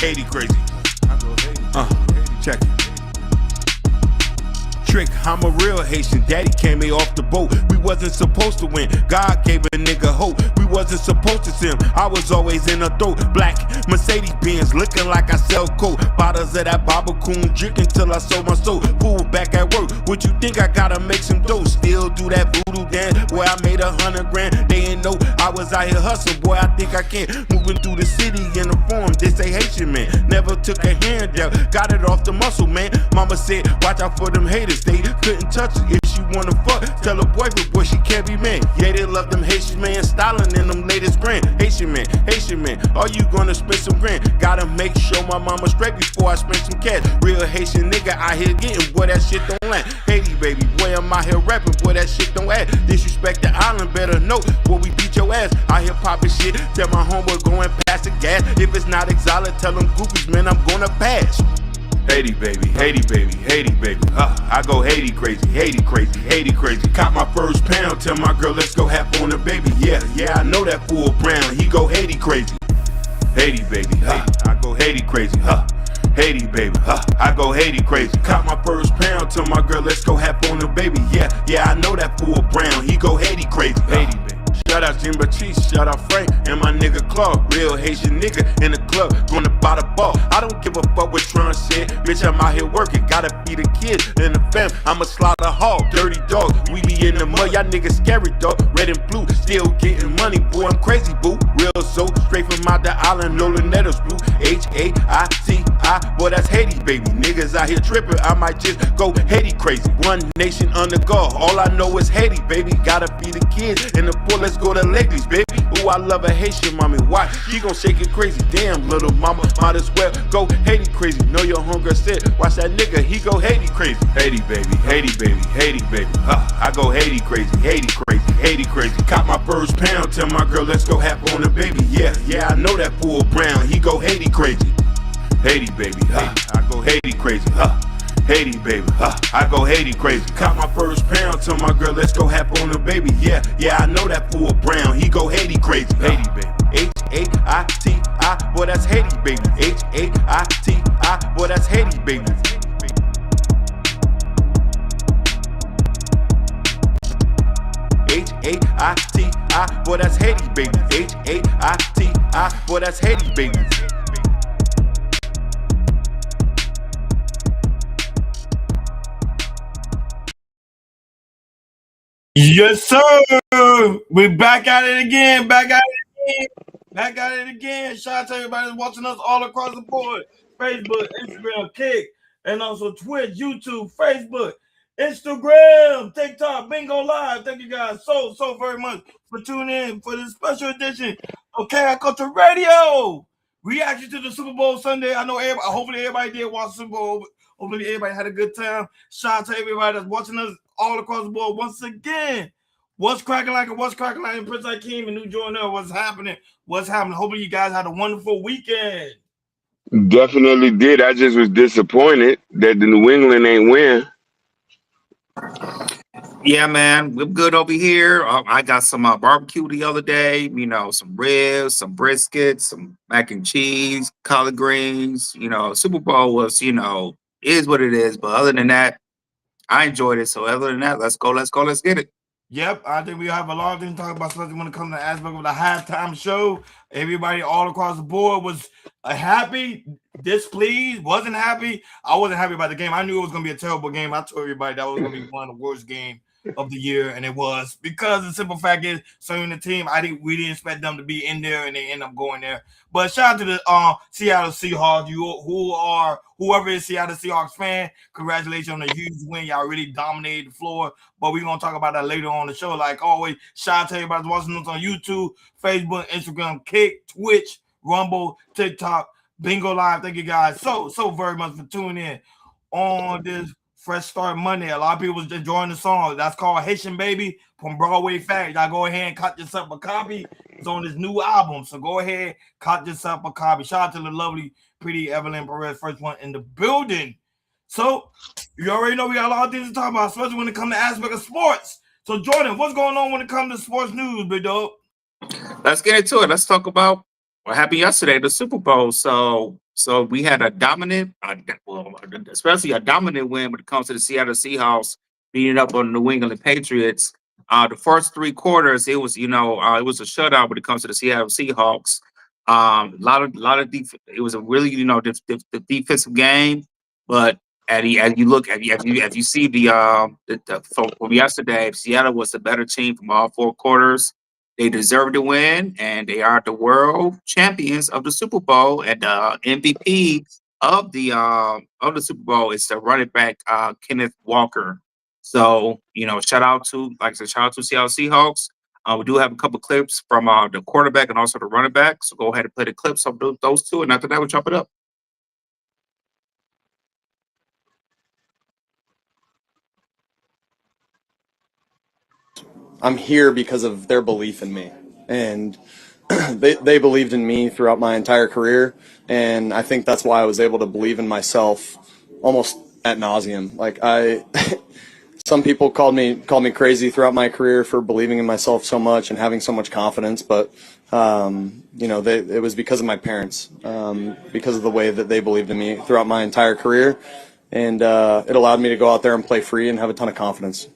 Haiti crazy. Check it. Trick, I'm a real Haitian. Daddy came me off the boat. We wasn't supposed to win. God gave a nigga hope. We wasn't supposed to sim. I was always in a throat. Black Mercedes Benz, looking like I sell coke. Bottles of that Babacoon, drinking till I sold my soul. Pool back at work. What you think I gotta make some dough? Still do that voodoo dance. Boy, I made 100 grand. They ain't know I was out here hustling. Boy, I think I can. Moving through the city in the form. They say Haitian man. Never took a handout. Got it off the muscle, man. Mama said, watch out for them haters. They couldn't touch it. If she wanna fuck, tell her boyfriend, boy, she can't be man. Yeah, they love them Haitian man, styling in them latest grand. Haitian man, are you gonna spend some grand? Gotta make sure my mama straight before I spend some cash. Real Haitian nigga out here getting, boy, that shit don't land. Haiti, baby, boy, I'm out here rapping, boy, that shit don't add. Disrespect the island, better know, boy, we beat your ass. Out here popping shit, tell my homeboy going past the gas. If it's not exotic, tell them goofies, man, I'm gonna pass. Haiti baby, Haiti baby, Haiti baby. I go Haiti crazy, Haiti crazy, Haiti crazy. Caught my first pound, tell my girl let's go have on the baby. Yeah, I know that fool brown. He go Haiti crazy, Haiti baby. I go Haiti crazy, Haiti baby. I go Haiti crazy. Caught my first pound, tell my girl let's go have on the baby. Yeah, I know that fool brown. He go Haiti crazy, Haiti baby. Shout out Jim Batiste, shout out Frank, and my nigga Claude. Real Haitian nigga in the club, gonna buy the ball. I don't give a fuck what Trump said. Bitch, I'm out here working, gotta feed the kids and the fam. I'm a slaughter hog, dirty dog. We be in the mud, y'all niggas scary dog. Red and blue, still getting money, boy. I'm crazy, boo. Real so straight from out the island, no letters blue. H-A-I-T-I, boy, that's Haiti, baby. Niggas out here tripping, I might just go Haiti crazy. One nation under God, all I know is Haiti, baby. Gotta feed the kids and the poor. Let's go to ladies, baby. Ooh, I love a Haitian mommy. Why? She gon' shake it crazy. Damn, little mama, might as well go Haiti crazy. Know your hunger said, watch that nigga, he go Haiti crazy. Haiti baby, Haiti baby, Haiti baby. I go Haiti crazy, Haiti crazy, Haiti crazy. Caught my first pound, tell my girl let's go have on the baby. Yeah, I know that fool brown. He go Haiti crazy, Haiti baby. I go Haiti crazy. Haiti baby, I go Haiti crazy. Caught my first pound, tell my girl let's go hap on the baby. Yeah, I know that fool brown. He go Haiti crazy. Haiti baby. H-A-I-T-I, boy, that's Haiti baby. H-A-I-T-I, boy, that's Haiti baby. H-A-I-T-I, boy, that's Haiti baby. H-A-I-T-I, boy, that's Haiti baby. Yes, sir. We're back at it again. Back at it again. Shout out to everybody that's watching us all across the board. Facebook, Instagram, Kick, and also Twitch, YouTube, Facebook, Instagram, TikTok, Bingo Live. Thank you guys so very much for tuning in for this special edition of KI Culture Radio. Reaction to the Super Bowl Sunday. I know hopefully everybody did watch the Super Bowl. Hopefully everybody had a good time. Shout out to everybody that's watching us all across the board once again. What's cracking like Prince Akeem and New Jordan? What's happening? Hopefully you guys had a wonderful weekend. Definitely did. I just was disappointed that the New England ain't win. Yeah, man, we're good over here. I got some barbecue the other day. Some ribs, some brisket, some mac and cheese, collard greens. Super Bowl was, is what it is. But other than that, I enjoyed it. So other than that, let's get it. Yep, I think we have a lot of things to talk about, especially when it comes to the aspect of the halftime show. Everybody all across the board was happy, displeased, wasn't happy. I wasn't happy about the game. I knew it was going to be a terrible game. I told everybody that was going to be one of the worst games of the year, and it was, because the simple fact is, serving the team, we didn't expect them to be in there, and they end up going there. But shout out to the Seattle Seahawks. Whoever is Seattle Seahawks fan, congratulations on a huge win. Y'all really dominated the floor. But we're gonna talk about that later on the show. Like always, shout out to everybody watching us on YouTube, Facebook, Instagram, Kick, Twitch, Rumble, TikTok, Bingo Live. Thank you guys so very much for tuning in on this Fresh Start Monday. A lot of people was enjoying the song. That's called Haitian Baby from Broadway Fact. Y'all go ahead and cut yourself a copy. It's on this new album. So go ahead, cut yourself a copy. Shout out to the lovely, pretty Evelyn Perez, first one in the building. So you already know we got a lot of things to talk about, especially when it comes to aspect of sports. So Jordan, what's going on when it comes to sports news, big dog? Let's get into it. Let's talk about what happened yesterday, the Super Bowl. So So we had a dominant, especially a dominant win when it comes to the Seattle Seahawks beating up on the New England Patriots. The first 3 quarters, it was it was a shutout when it comes to the Seattle Seahawks. It was a really the defensive game, but as you look as you see from yesterday, Seattle was the better team from all 4 quarters. They deserve to win, and they are the world champions of the Super Bowl. And the MVP of the Super Bowl is the running back Kenneth Walker. So shout out to Seattle Seahawks. We do have a couple clips from the quarterback and also the running back. So go ahead and play the clips of those two, and after that, we'll chop it up. I'm here because of their belief in me, and they believed in me throughout my entire career, and I think that's why I was able to believe in myself almost ad nauseum. Like some people called me crazy throughout my career for believing in myself so much and having so much confidence, but it was because of my parents, because of the way that they believed in me throughout my entire career, and it allowed me to go out there and play free and have a ton of confidence.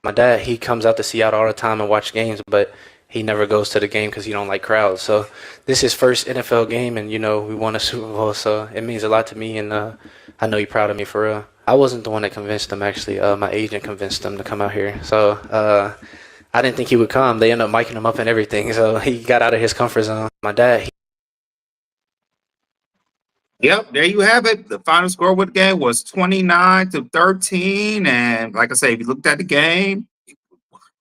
My dad, he comes out to Seattle all the time and watch games, but he never goes to the game because he don't like crowds. So this is his first NFL game, and we won a Super Bowl, so it means a lot to me, and I know he's proud of me for real. I wasn't the one that convinced him, actually. My agent convinced him to come out here. So I didn't think he would come. They ended up miking him up and everything, so he got out of his comfort zone. My dad, Yep, there you have it. The final score with the game was 29-13. And like I say, if you looked at the game, it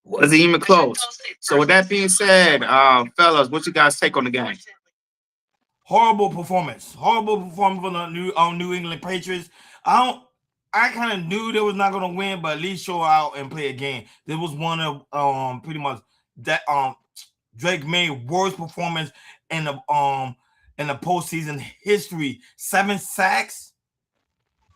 wasn't even close. So with that being said, fellas, what you guys take on the game? Horrible performance from the New England Patriots. I kind of knew they was not going to win, but at least show out and play a game. This was one of pretty much that Drake made worst performance in the postseason history. 7 sacks,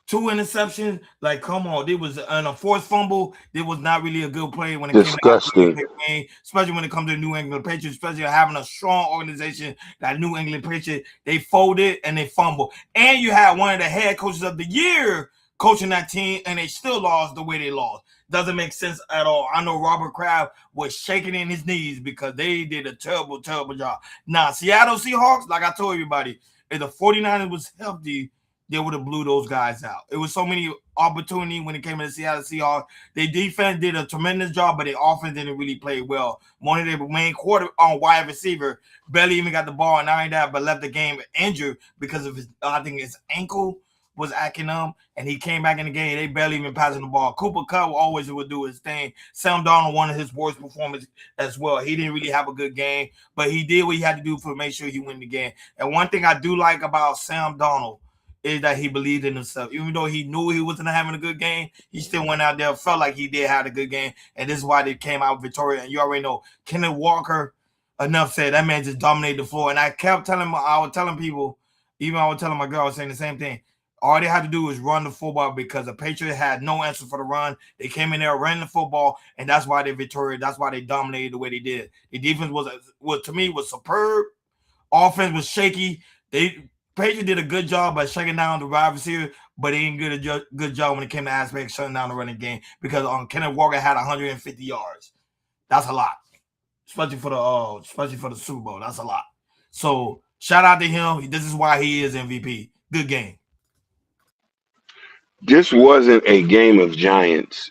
2 interceptions. Like, come on, it was a forced fumble. It was not really a good play when it Disgusting. came to the game, especially when it comes to the New England Patriots, especially having a strong organization. That New England Patriots, they folded and they fumbled. And you had one of the head coaches of the year coaching that team, and they still lost the way they lost. Doesn't make sense at all. I know Robert Kraft was shaking in his knees because they did a terrible, terrible job. Now, Seattle Seahawks, like I told everybody, if the 49ers was healthy, they would have blew those guys out. It was so many opportunity when it came to the Seattle Seahawks. Their defense did a tremendous job, but their offense didn't really play well. One of their main wide receiver barely even got the ball, and not only that, but left the game injured because of his ankle was acting up, and he came back in the game. They barely even passing the ball. Cooper Kupp always would do his thing. Sam Darnold, one of his worst performances as well. He didn't really have a good game, but he did what he had to do to make sure he win the game. And one thing I do like about Sam Darnold is that he believed in himself. Even though he knew he wasn't having a good game, he still went out there, felt like he did have a good game, and this is why they came out victorious. And you already know, Kenneth Walker, enough said, that man just dominated the floor. And I was telling people, even I was telling my girl, I was saying the same thing. All they had to do was run the football because the Patriots had no answer for the run. They came in there, ran the football, and that's why they're victorious. That's why they dominated the way they did. The defense was to me was superb. Offense was shaky. Patriots did a good job by shutting down the wide receiver, but they didn't get a good job when it came to aspect shutting down the running game because Kenneth Walker had 150 yards. That's a lot, especially for the Super Bowl. That's a lot. So shout out to him. This is why he is MVP. Good game. This wasn't a game of giants.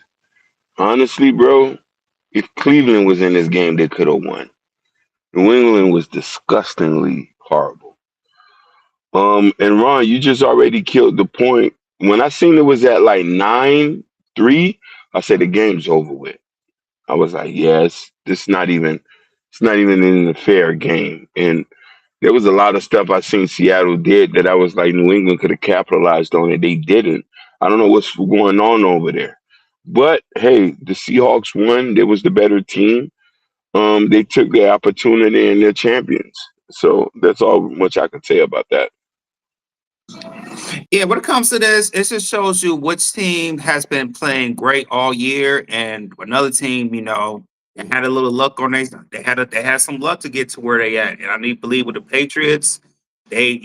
Honestly, bro, if Cleveland was in this game, they could have won. New England was disgustingly horrible. And Ron, you just already killed the point. When I seen it was at like 9-3, I said the game's over with. I was like, yes, it's not even in a fair game. And there was a lot of stuff I seen Seattle did that I was like, New England could have capitalized on it. They didn't. I don't know what's going on over there. But hey, the Seahawks won. They was the better team. They took their opportunity and they're champions. So that's all much I can say about that. Yeah, when it comes to this, it just shows you which team has been playing great all year, and another team, they had a little luck on they had some luck to get to where they at. And I need to believe with the Patriots, Their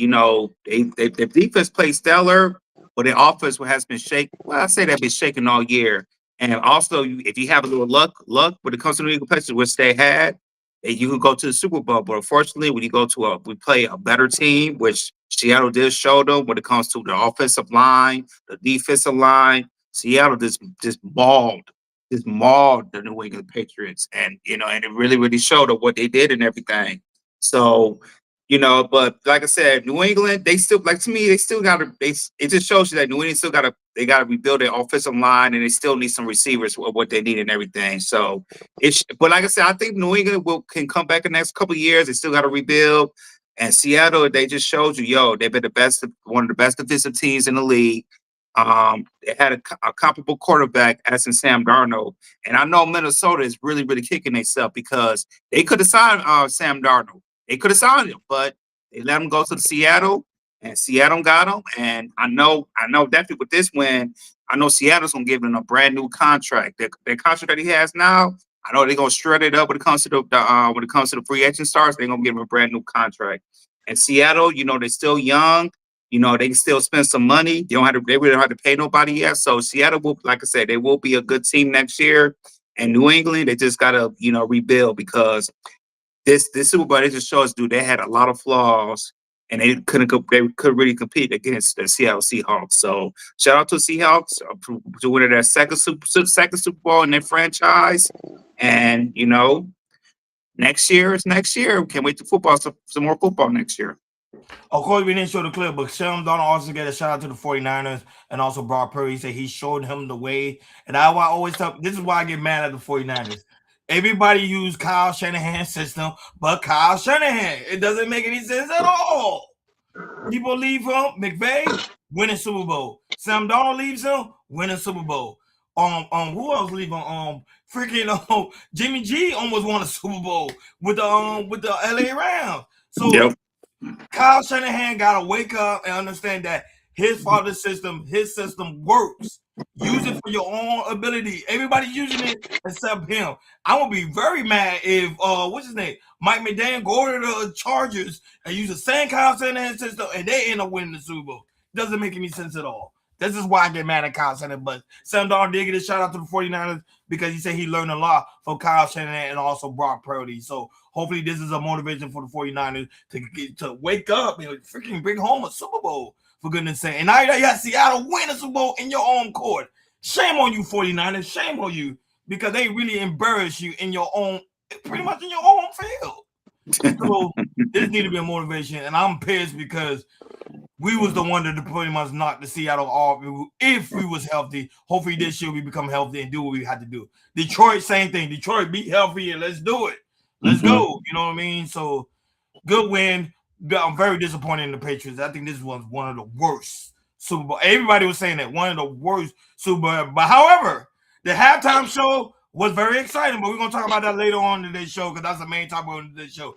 defense plays stellar, but their offense has been shaken. Well, I say they've been shaken all year. And also, if you have a little luck when it comes to New England Patriots, which they had, you can go to the Super Bowl. But unfortunately, when you go to we play a better team, which Seattle did show them when it comes to the offensive line, the defensive line. Seattle just mauled the New England Patriots, and and it really showed them what they did and everything. So but like I said, New England, they still like to me, they still gotta it just shows you that New England still gotta rebuild their offensive line, and they still need some receivers for what they need and everything. So but like I said, I think New England can come back in the next couple of years. They still gotta rebuild. And Seattle, they just showed you, they've been one of the best defensive teams in the league. They had a comparable quarterback as in Sam Darnold. And I know Minnesota is really kicking themselves because they could have signed Sam Darnold. They could have signed him, but they let him go to Seattle, and Seattle got him. And I know definitely with this win, I know Seattle's gonna give him a brand new contract. The contract that he has now, I know they're gonna shred it up when it comes to the free agent starts. They're gonna give him a brand new contract. And Seattle, they're still young. They can still spend some money. They really don't have to pay nobody yet. So Seattle will, like I said, they will be a good team next year. And New England, they just gotta rebuild because this Super Bowl, they just show us, dude, they had a lot of flaws, and they couldn't really compete against the Seattle Seahawks. So shout out to the Seahawks to winning their second Super Bowl in their franchise. And next year is next year. Can't wait to football some more football next year. Of course, we didn't show the clip, but Sam Donald also get a shout out to the 49ers and also Brock Purdy. He said he showed him the way. And I always tell, this is why I get mad at the 49ers. Everybody use Kyle Shanahan's system, but Kyle Shanahan. It doesn't make any sense at all. People leave him, McVay, winning Super Bowl. Sam Donald leaves him, winning Super Bowl. Who else leaving? Freaking Jimmy G almost won a Super Bowl with the LA Rams. So Yep. Kyle Shanahan gotta wake up and understand that his system works. Use it for your own ability. Everybody's using it except him. I would be very mad if what's his name? Mike McDaniel go to the Chargers and use the same Kyle Shanahan system and they end up winning the Super Bowl. Doesn't make any sense at all. This is why I get mad at Kyle Shanahan. But Sam Darnold did get a shout out to the 49ers because he said he learned a lot from Kyle Shanahan and also Brock Purdy. So hopefully this is a motivation for the 49ers to wake up and freaking bring home a Super Bowl, for goodness sake. And now you got Seattle win a Super Bowl in your own court. Shame on you, 49ers. Shame on you because they really embarrass you in your own, pretty much in your own field. So this need to be a motivation. And I'm pissed because we was the one that pretty much knocked the Seattle off. If we was healthy, hopefully this year we become healthy and do what we had to do. Detroit, same thing. Detroit, be healthy and let's do it. Let's go. You know what I mean? So good win. I'm very disappointed in the Patriots. I think this was one of the worst Super Bowl. Everybody was saying that one of the worst Super Bowl. But however, the halftime show was very exciting. But we're gonna talk about that later on in today's show because that's the main topic of today's show.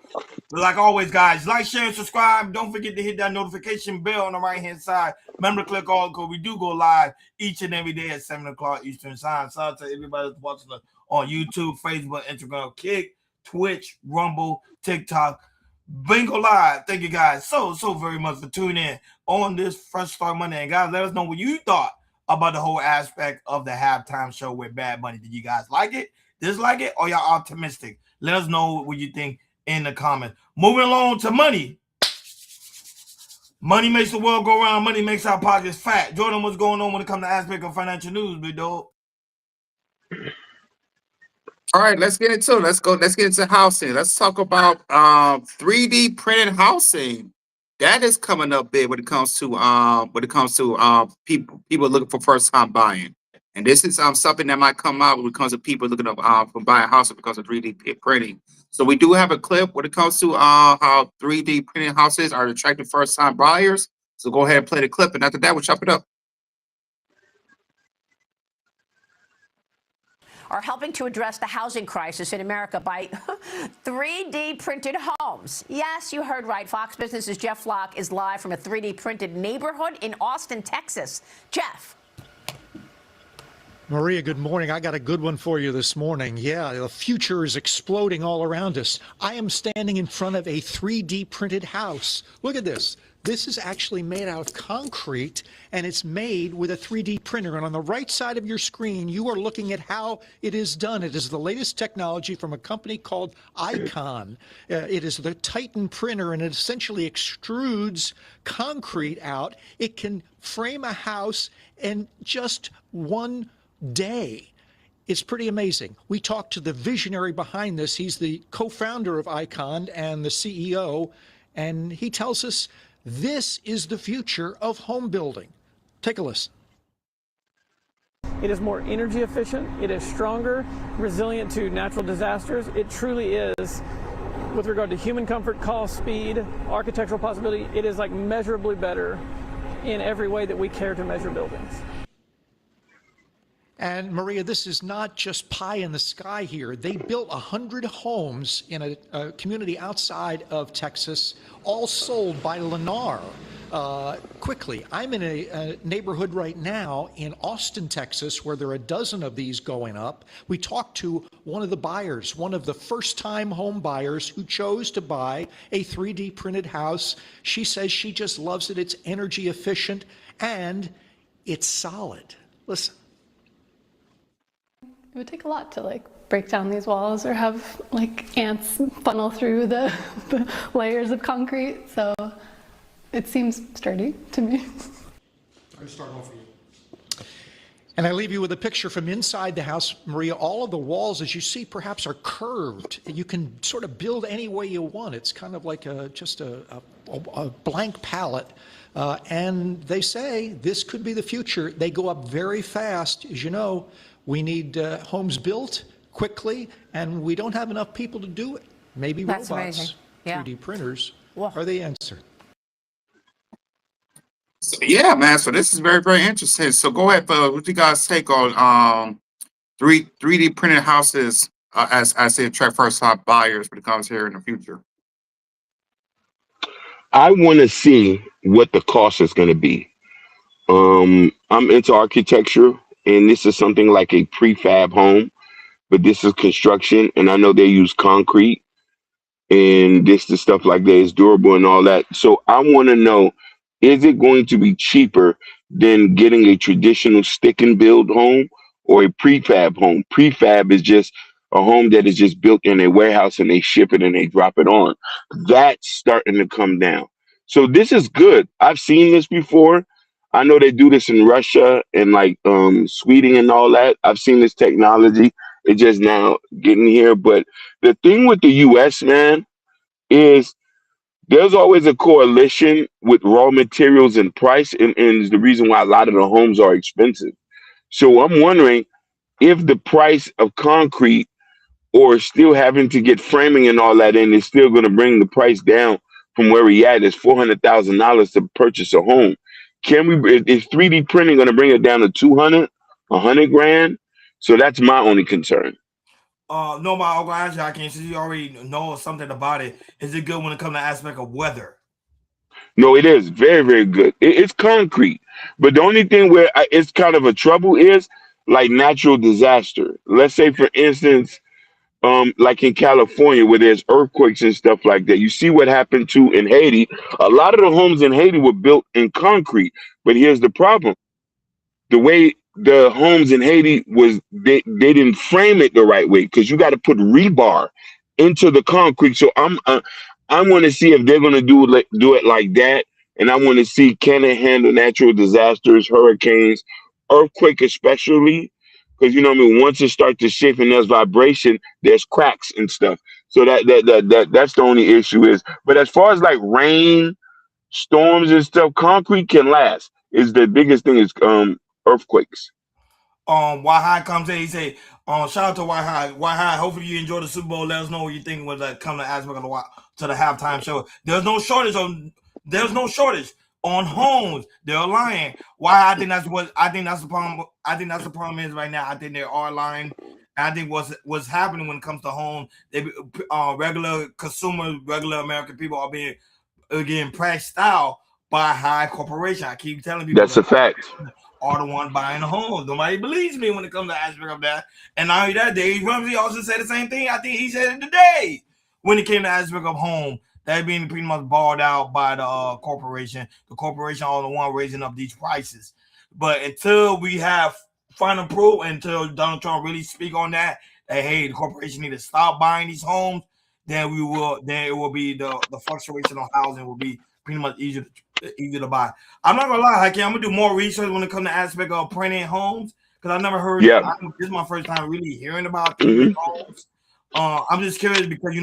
But like always, guys, like, share, and subscribe. Don't forget to hit that notification bell on the right-hand side. Remember to click all because we do go live each and every day at 7 o'clock Eastern Time. Shout out to everybody that's watching us on YouTube, Facebook, Instagram, Kick, Twitch, Rumble, TikTok, Bingo Live. Thank you guys so very much for tuning in on this Fresh Start Monday. And guys, let us know what you thought about the whole aspect of the halftime show with Bad Bunny. Did you guys like it, dislike it, or y'all optimistic? Let us know what you think in the comments. Moving along to money. Money makes the world go round. Money makes our pockets fat. Jordan, what's going on when it comes to aspect of financial news, big dog? All right, let's get into it. Let's get into housing. Let's talk about 3D printed housing. That is coming up big when it comes to people looking for first time buying. And this is something that might come out when it comes to people looking up for buying houses because of 3D printing. So we do have a clip when it comes to how 3D printed houses are attracting first time buyers. So go ahead and play the clip, and after that, we'll chop it up. Are helping to address the housing crisis in America by 3D printed homes. Yes, you heard right. Fox Business's Jeff Locke is live from a 3D printed neighborhood in Austin, Texas. Jeff. Maria, good morning. I got a good one for you this morning. Yeah, the future is exploding all around us. I am standing in front of a 3D printed house. Look at this. This is actually made out of concrete, and it's made with a 3D printer. And on the right side of your screen, you are looking at how it is done. It is the latest technology from a company called Icon. It is the Titan printer, and it essentially extrudes concrete out. It can frame a house in just one day. It's pretty amazing. We talked to the visionary behind this. He's the co-founder of Icon and the CEO, and he tells us this is the future of home building. Take a listen. It is more energy efficient, it is stronger, resilient to natural disasters. It truly is, with regard to human comfort, cost, speed, architectural possibility, it is like measurably better in every way that we care to measure buildings. And Maria, this is not just pie in the sky here. They built 100 homes in a community outside of Texas, all sold by Lennar quickly. I'm in a neighborhood right now in Austin, Texas, where there are a dozen of these going up. We talked to one of the buyers, one of the first-time home buyers who chose to buy a 3D printed house. She says she just loves it. It's energy efficient and it's solid. Listen. It would take a lot to like break down these walls or have like ants funnel through the layers of concrete. So it seems sturdy to me. I'll start off for you. And I leave you with a picture from inside the house, Maria. All of the walls, as you see, perhaps are curved. You can sort of build any way you want. It's kind of like just a blank palette. And they say this could be the future. They go up very fast. As you know, we need homes built quickly, and we don't have enough people to do it. Maybe That's robots, amazing. Yeah. 3D printers Whoa. are the answer. Yeah, man. So this is very, very interesting. So go ahead, what you guys take on 3D printed houses as they attract first time buyers when it comes here in the future? I want to see what the cost is going to be. I'm into architecture, and this is something like a prefab home, but this is construction, and I know they use concrete, and this the stuff like that is durable and all that. So I want to know, is it going to be cheaper than getting a traditional stick and build home or a prefab home? Prefab is just a home that is just built in a warehouse and they ship it and they drop it on. That's starting to come down. So this is good. I've seen this before. I know they do this in Russia and like Sweden and all that. I've seen this technology. It's just now getting here. But the thing with the US, man, is there's always a correlation with raw materials and price, and is the reason why a lot of the homes are expensive. So I'm wondering if the price of concrete or still having to get framing and all that in is still going to bring the price down from where we at. It's $400,000 to purchase a home. Can we? Is 3D printing going to bring it down to 200, 100 grand? So that's my only concern. No, my uncle asked you, I can't see you already know something about it. Is it good when it comes to aspect of weather? No, it is very, very good. It's concrete, but the only thing where it's kind of a trouble is like natural disaster. Let's say, for instance, like in California where there's earthquakes and stuff like that. You see what happened to in Haiti. A lot of the homes in Haiti were built in concrete, but here's the problem: the way the homes in Haiti was, they didn't frame it the right way because you got to put rebar into the concrete. So I want to see if they're going to do it like that, and I want to see, can it handle natural disasters, hurricanes, earthquake especially, because you know what I mean. Once it starts to shift and there's vibration, there's cracks and stuff. So that's the only issue is. But as far as like rain, storms and stuff, concrete can last. Is the biggest thing is earthquakes. Why High comes in, he say, shout out to Why High. Why High, hopefully you enjoy the Super Bowl. Let us know what you think when that come to aspect of to the halftime show. There's no shortage on homes. They're lying. Why? I think that's the problem. I think that's the problem is right now. I think they are lying. And I think what's happening when it comes to home, they regular consumers, regular American people are getting priced out by high corporation. I keep telling people That's a fact. are the one buying the homes. Nobody believes me when it comes to aspect of that. And not only that, Dave Ramsey also said the same thing. I think he said it today when it came to aspect of home. That being pretty much balled out by the corporation. The corporation all the one raising up these prices. But until we have final proof, until Donald Trump really speak on that, hey, the corporation need to stop buying these homes, then it will be the fluctuation of housing will be pretty much easier to buy. I'm not gonna lie, Hakeem, I'm gonna do more research when it comes to aspect of printing homes because I never heard. Yeah. This is my first time really hearing about Mhm. homes. I'm just curious because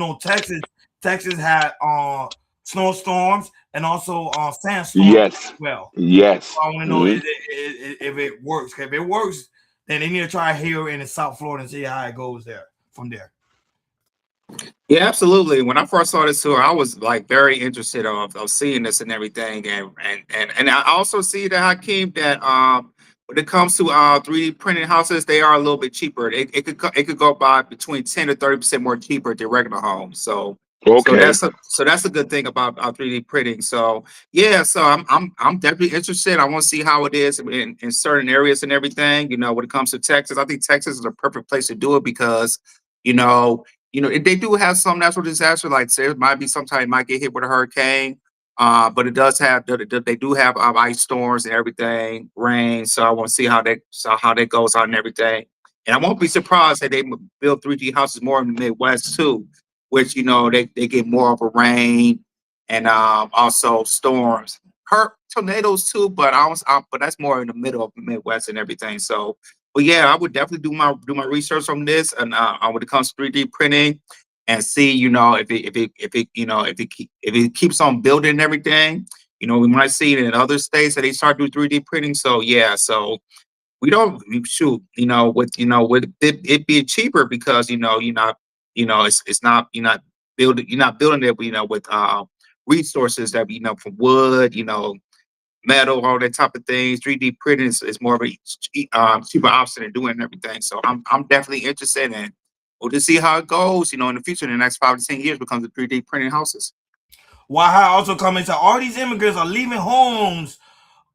Texas had snowstorms and also sandstorms Yes. as well. Yes. So I want to know if it works. If it works, then they need to try here in South Florida and see how it goes there from there. Yeah, absolutely. When I first saw this tour, I was like very interested of seeing this and everything, and I also see that Hakeem that when it comes to 3D printed houses, they are a little bit cheaper. It could go by between 10 to 30% more cheaper than regular homes. So Okay. that's a good thing about 3D printing. So yeah, so I'm definitely interested. I want to see how it is in certain areas and everything. You know, when it comes to Texas, I think Texas is a perfect place to do it because you know they do have some natural disaster, like say it might be sometime it might get hit with a hurricane. But it does have they do have ice storms and everything, rain. So I want to see how that goes on and everything. And I won't be surprised that they build 3D houses more in the Midwest too, which they get more of a rain and also storms, hurt tornadoes too. But but that's more in the middle of the Midwest and everything. So, but yeah, I would definitely do my research on this and when it comes to 3D printing and see if it keeps on building and everything. We might see it in other states that they start doing 3D printing. So yeah, so we don't shoot, with it being cheaper because you're not building it, with resources that from wood, metal, all that type of things. 3D printing is more of a cheaper option than doing everything. So I'm definitely interested in. We'll just see how it goes, in the future, in the next 5 to 10 years, when it comes to 3D printing houses. Waha also comments that all these immigrants are leaving homes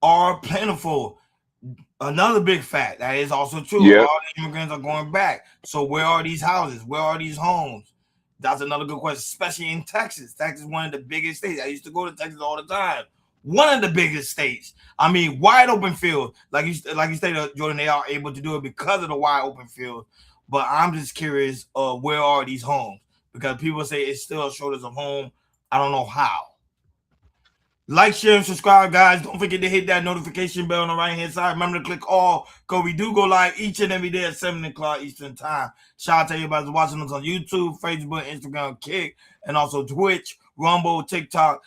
are plentiful. Another big fact that is also true. Yeah. All the immigrants are going back. So where are these houses? Where are these homes? That's another good question, especially in Texas. Texas is one of the biggest states. I used to go to Texas all the time. One of the biggest states. I mean, wide open field. Like you stated, Jordan, they are able to do it because of the wide open field. But I'm just curious, where are these homes? Because people say it's still a shortage of home. I don't know how. Like, share, and subscribe, guys. Don't forget to hit that notification bell on the right-hand side. Remember to click all, because we do go live each and every day at 7 o'clock Eastern Time. Shout out to everybody who's watching us on YouTube, Facebook, Instagram, Kick, and also Twitch, Rumble, TikTok,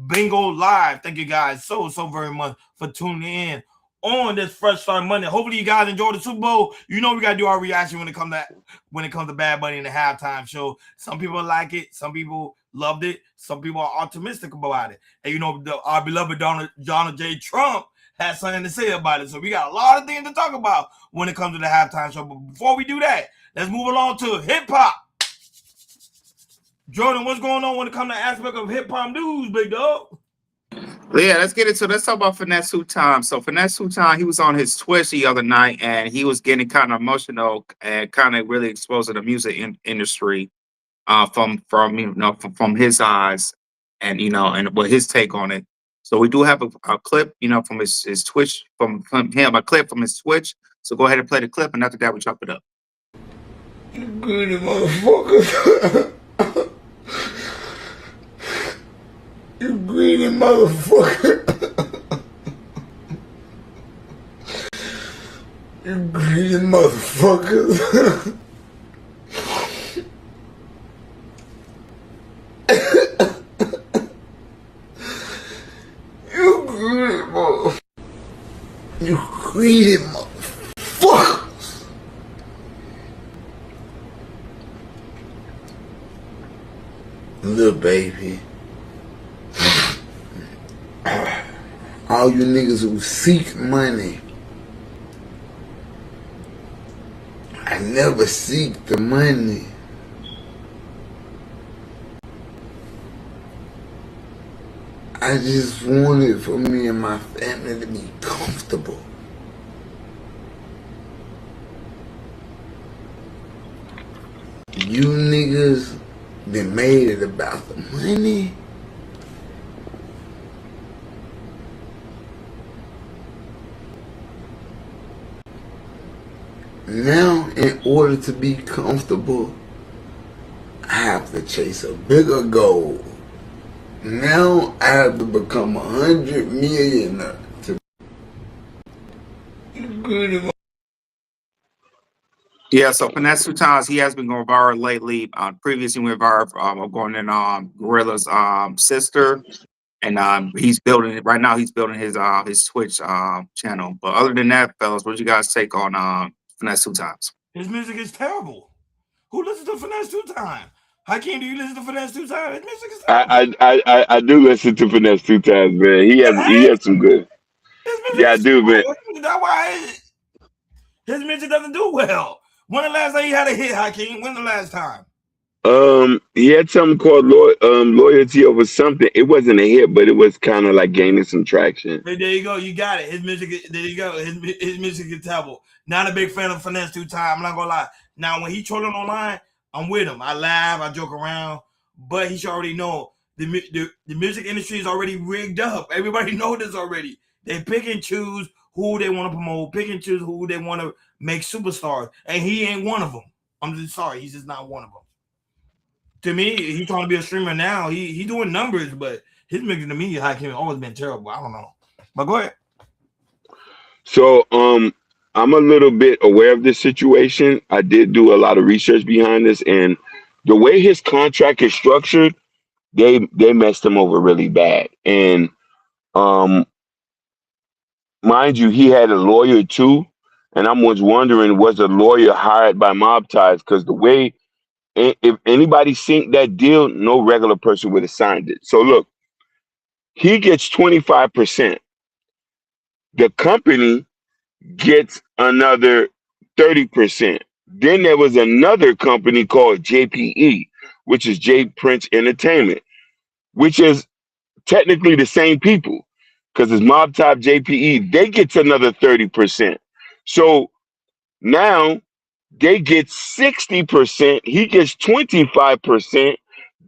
Bingo Live. Thank you guys so very much for tuning in on this Fresh Start Monday. Hopefully you guys enjoyed the Super Bowl. We got to do our reaction when it comes to Bad Bunny in the halftime show. Some people like it. Some people loved it. Some people are optimistic about it. And our beloved Donald J. Trump has something to say about it. So we got a lot of things to talk about when it comes to the halftime show. But before we do that, let's move along to hip hop. Jordan, what's going on when it comes to aspect of hip hop news, big dog? Yeah, let's talk about Finesse Time. So Finesse Time, he was on his Twitch the other night and he was getting kind of emotional and kind of really exposing the music industry from his eyes and and what his take on it. So we do have a clip from his Twitch from him, a clip from his Twitch. So go ahead and play the clip, and after that we chop it up. You greedy motherfuckers. You greedy motherfucker. You greedy motherfuckers. You greedy motherfuckers. You greedy motherfuckers. Little baby. All you niggas who seek money. I never seek the money. I just wanted for me and my family to be comfortable. You niggas that made it about the money. Now, in order to be comfortable, I have to chase a bigger goal. Now I have to become 100 million to good. Yeah, so Finesse two times he has been going viral lately. Previously went viral going in Gorilla's sister, and he's building it right now. He's building his Twitch channel. But other than that, fellas, what you guys take on Finesse two times? His music is terrible. Who listens to Finesse two times? Hakeem, do you listen to Finesse two times? His music is terrible. I do listen to Finesse two times, man. He has some good. His music Yeah, I is do, man. terrible. That's why his music doesn't do well. When the last time he had a hit, Hakeem? When the last time? He had something called Loyalty Over Something. It wasn't a hit, but it was kind of like gaining some traction. Hey, there you go. You got it. His music. There you go. His music is terrible. Not a big fan of Finesse two times. I'm not gonna lie. Now when he trolling online, I'm with him. I laugh. I joke around. But he should already know the music industry is already rigged up. Everybody know this already. They pick and choose who they want to promote. Pick and choose who they want to make superstars. And he ain't one of them. I'm just sorry. He's just not one of them. To me, he trying to be a streamer now. He doing numbers, but his music to me, Hakeem, always been terrible. I don't know. But go ahead. So I'm a little bit aware of this situation. I did do a lot of research behind this, and the way his contract is structured, they messed him over really bad. And mind you, he had a lawyer too. And I'm was wondering, was a lawyer hired by Mob Ties? Because the way if anybody synced that deal, no regular person would have signed it. So look, he gets 25%. The company gets another 30%. Then there was another company called JPE, which is J Prince Entertainment, which is technically the same people because it's Mob Top JPE. They get another 30%. So now they get 60%. He gets 25%.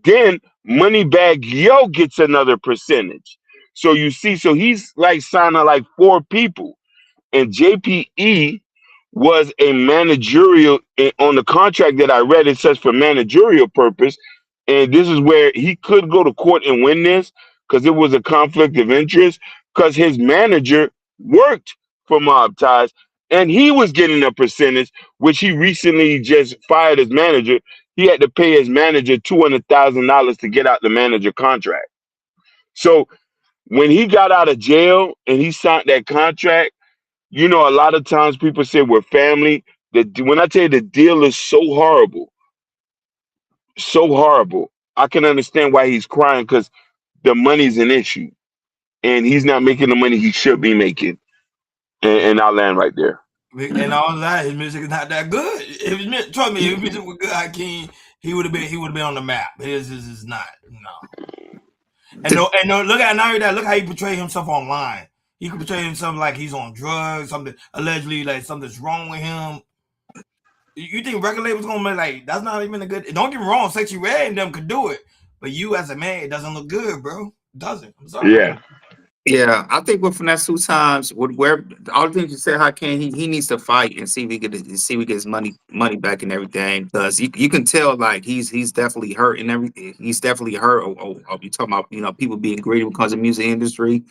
Then Moneybag Yo gets another percentage. So you see, so he's like signing like 4 people. And JPE was a managerial on the contract that I read. It says for managerial purpose. And this is where he could go to court and win this because it was a conflict of interest because his manager worked for Mob Ties and he was getting a percentage, which he recently just fired his manager. He had to pay his manager $200,000 to get out the manager contract. So when he got out of jail and he signed that contract, you know, a lot of times people say we're family. When I tell you the deal is so horrible, I can understand why he's crying because the money's an issue, and he's not making the money he should be making. And I'll land right there. And all that, his music is not that good. Trust me, if his music was good, Hakeem, he would have been on the map. His is not. No. And no, look at now that. Look how he portrays himself online. He can portray himself like he's on drugs, something allegedly like something's wrong with him. You think record label's gonna be like that's not even a good? Don't get me wrong, Sexy Red and them could do it, but you as a man, it doesn't look good, bro. It doesn't. I'm sorry. Yeah. Yeah, I think with Finesse two times, where all the things you said, how can he needs to fight and see if he get his money back and everything because you can tell like he's definitely hurt and everything. He's definitely hurt. You talking about people being greedy because of the music industry.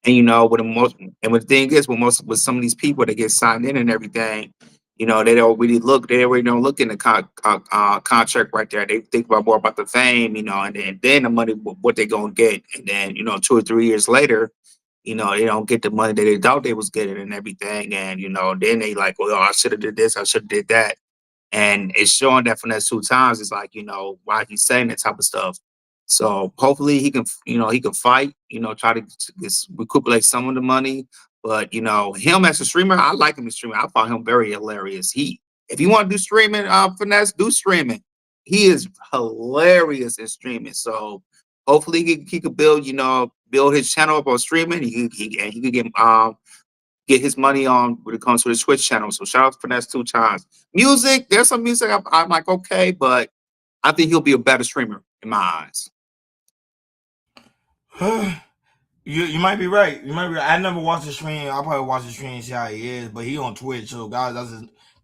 And the thing is, with some of these people that get signed in and everything, they don't really look. They already don't look in the contract right there. They think more about the fame, and then the money, what they gonna get, and then 2 or 3 years later, they don't get the money that they thought they was getting and everything, and then they like, well, I should have did this, I should have did that, and it's showing that Finesse two times. It's like why he's saying that type of stuff. So hopefully he can fight, try to recuperate some of the money. But him as a streamer, I like him as a streamer. I found him very hilarious. If you want to do streaming, Finesse, do streaming. He is hilarious in streaming. So hopefully he could build, build his channel up on streaming. He could get his money on when it comes to his Twitch channel. So shout out to Finesse 2 times. Music, there's some music I'm like, okay, but I think he'll be a better streamer in my eyes. You might be right. You might be right. I never watched the stream. I'll probably watch the stream and see how he is, but he on Twitch. So guys,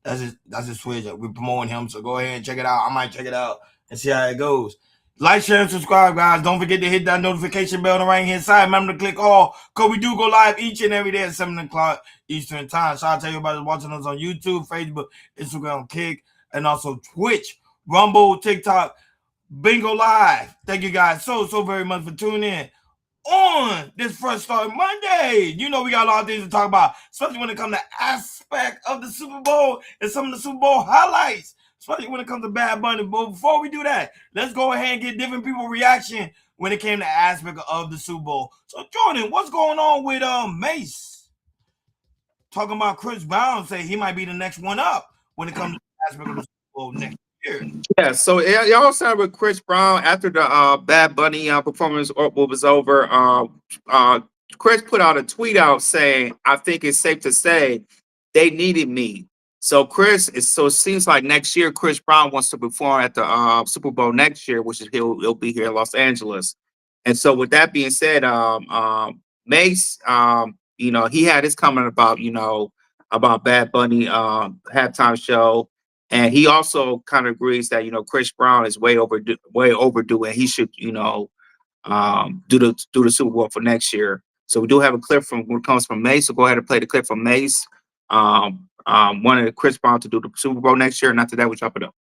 that's his Twitch. We're promoting him. So go ahead and check it out. I might check it out and see how it goes. Like, share, and subscribe, guys. Don't forget to hit that notification bell on the right-hand side. Remember to click all, because we do go live each and every day at 7 o'clock Eastern Time. Shout out to everybody watching us on YouTube, Facebook, Instagram, Kick, and also Twitch, Rumble, TikTok, Bingo Live. Thank you guys so very much for tuning in on this Fresh Start Monday. You know we got a lot of things to talk about, especially when it comes to aspect of the Super Bowl and some of the Super Bowl highlights, especially when it comes to Bad Bunny. But before we do that, let's go ahead and get different people's reaction when it came to aspect of the Super Bowl. So Jordan, what's going on with Mace? Talking about Chris Brown, say he might be the next one up when it comes to aspect of the Super Bowl next year. Yeah, so y'all started with Chris Brown after the Bad Bunny performance was over. Chris put out a tweet out saying, "I think it's safe to say they needed me." So it seems like next year Chris Brown wants to perform at the Super Bowl next year, which is he'll be here in Los Angeles. And so with that being said, Mace, he had his comment about Bad Bunny halftime show. And he also kind of agrees that Chris Brown is way overdue, and he should do the Super Bowl for next year. So we do have a clip from when it comes from Mace. So go ahead and play the clip from Mace. Wanted Chris Brown to do the Super Bowl next year, and after that we chop it up.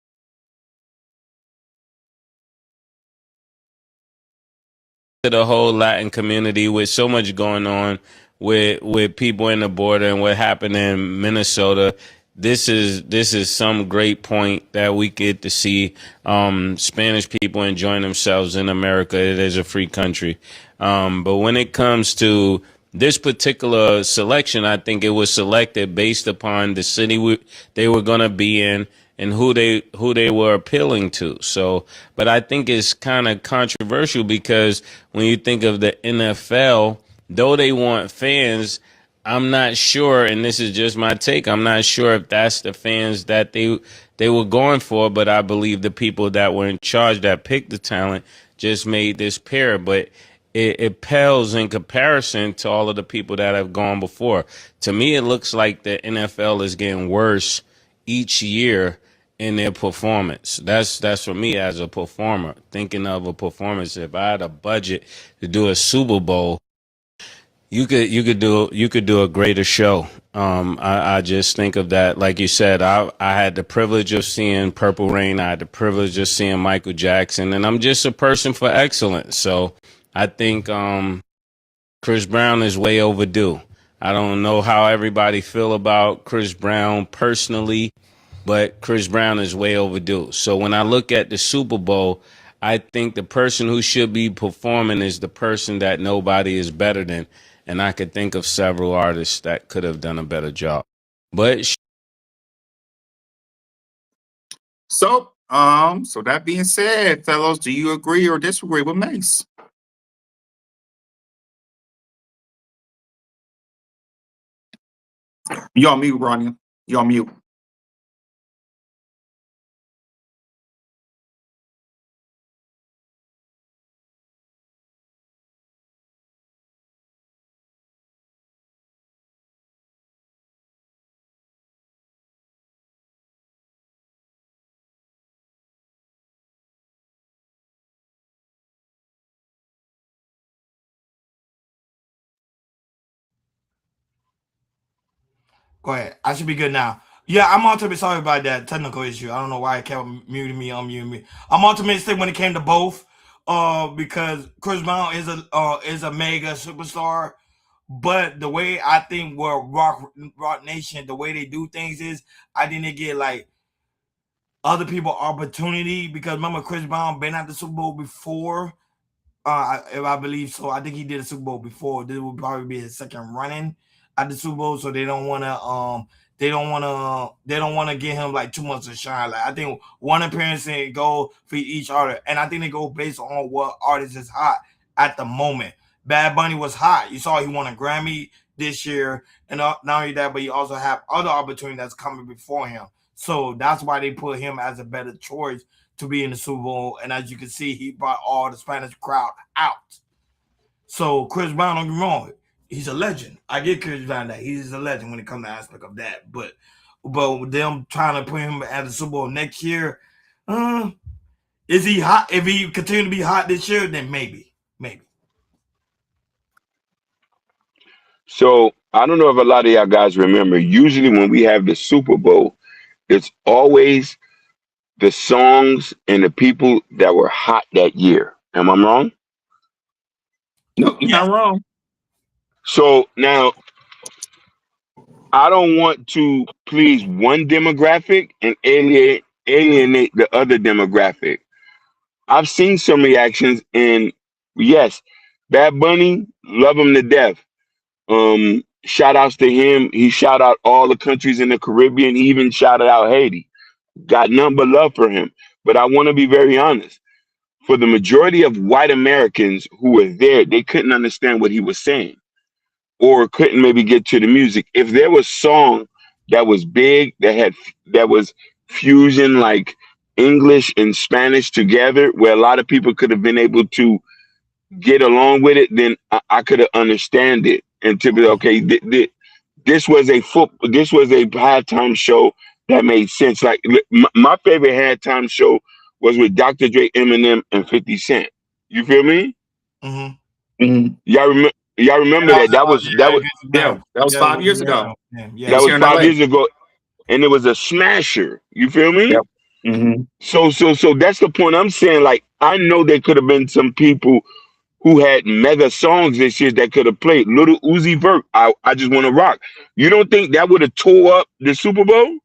To the whole Latin community, with so much going on with people in the border and what happened in Minnesota. This is some great point that we get to see Spanish people enjoying themselves in America. It is a free country. But when it comes to this particular selection, I think it was selected based upon the city they were going to be in and who they were appealing to. So, but I think it's kind of controversial because when you think of the NFL, though they want fans, I'm not sure, and this is just my take, I'm not sure if that's the fans that they were going for, but I believe the people that were in charge that picked the talent just made this pair. But it pales in comparison to all of the people that have gone before. To me, it looks like the NFL is getting worse each year in their performance. That's for me as a performer. Thinking of a performance, if I had a budget to do a Super Bowl, you could do a greater show. I just think of that. Like you said, I had the privilege of seeing Purple Rain. I had the privilege of seeing Michael Jackson, and I'm just a person for excellence. So I think Chris Brown is way overdue. I don't know how everybody feel about Chris Brown personally, but Chris Brown is way overdue. So when I look at the Super Bowl, I think the person who should be performing is the person that nobody is better than. And I could think of several artists that could have done a better job. But so that being said, fellows, do you agree or disagree with Mace? You're on mute, Ronnie. You're on mute. Go ahead. I should be good now. Yeah, I'm ultimately sorry about that technical issue. I don't know why it kept muting me, unmuting me. I'm ultimately when it came to both, because Chris Brown is a mega superstar, but the way I think where Rock Nation, the way they do things is, I think they get like other people opportunity, because remember Chris Brown been at the Super Bowl before. If I believe so, I think he did a Super Bowl before. This will probably be his second running at the Super Bowl, so they don't want to get him like too much to shine. Like I think one appearance and go for each artist, and I think they go based on what artist is hot at the moment. Bad Bunny was hot. You saw he won a Grammy this year, and not only that, but he also have other opportunities that's coming before him. So that's why they put him as a better choice to be in the Super Bowl. And as you can see, he brought all the Spanish crowd out. So Chris Brown, don't get me wrong, he's a legend. I get Chris Brown that he's a legend when it comes to aspect of that. But with them trying to put him at the Super Bowl next year, is he hot? If he continue to be hot this year, then maybe. So I don't know if a lot of y'all guys remember. Usually when we have the Super Bowl, it's always the songs and the people that were hot that year. Am I wrong? No, you're not wrong. So now I don't want to please one demographic and alienate the other demographic. I've seen some reactions, and yes, Bad Bunny, love him to death. Shout outs to him. He shout out all the countries in the Caribbean. He even shouted out Haiti. Got nothing but love for him. But I want to be very honest. For the majority of white Americans who were there, they couldn't understand what he was saying, or couldn't maybe get to the music. If there was song that was big, that was fusion like English and Spanish together, where a lot of people could have been able to get along with it, then I could have understand it. And to be okay, this was a halftime show that made sense. Like my favorite halftime show was with Dr. Dre, Eminem, and 50 Cent. You feel me? Y'all remember that? That was 5 years ago. That was 5 years ago, and it was a smasher. You feel me? Yep. So that's the point I'm saying. Like, I know there could have been some people who had mega songs this year that could have played. Little Uzi Vert, I Just Want to Rock. You don't think that would have tore up the Super Bowl?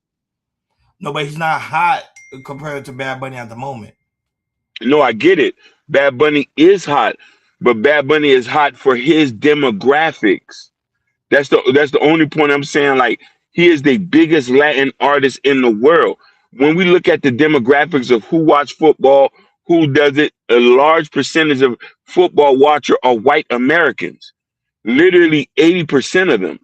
No, but he's not hot compared to Bad Bunny at the moment. No, I get it. Bad Bunny is hot, but Bad Bunny is hot for his demographics. That's the only point I'm saying. Like, he is the biggest Latin artist in the world. When we look at the demographics of who watch football, who does it, a large percentage of football watcher are white Americans. Literally 80% of them.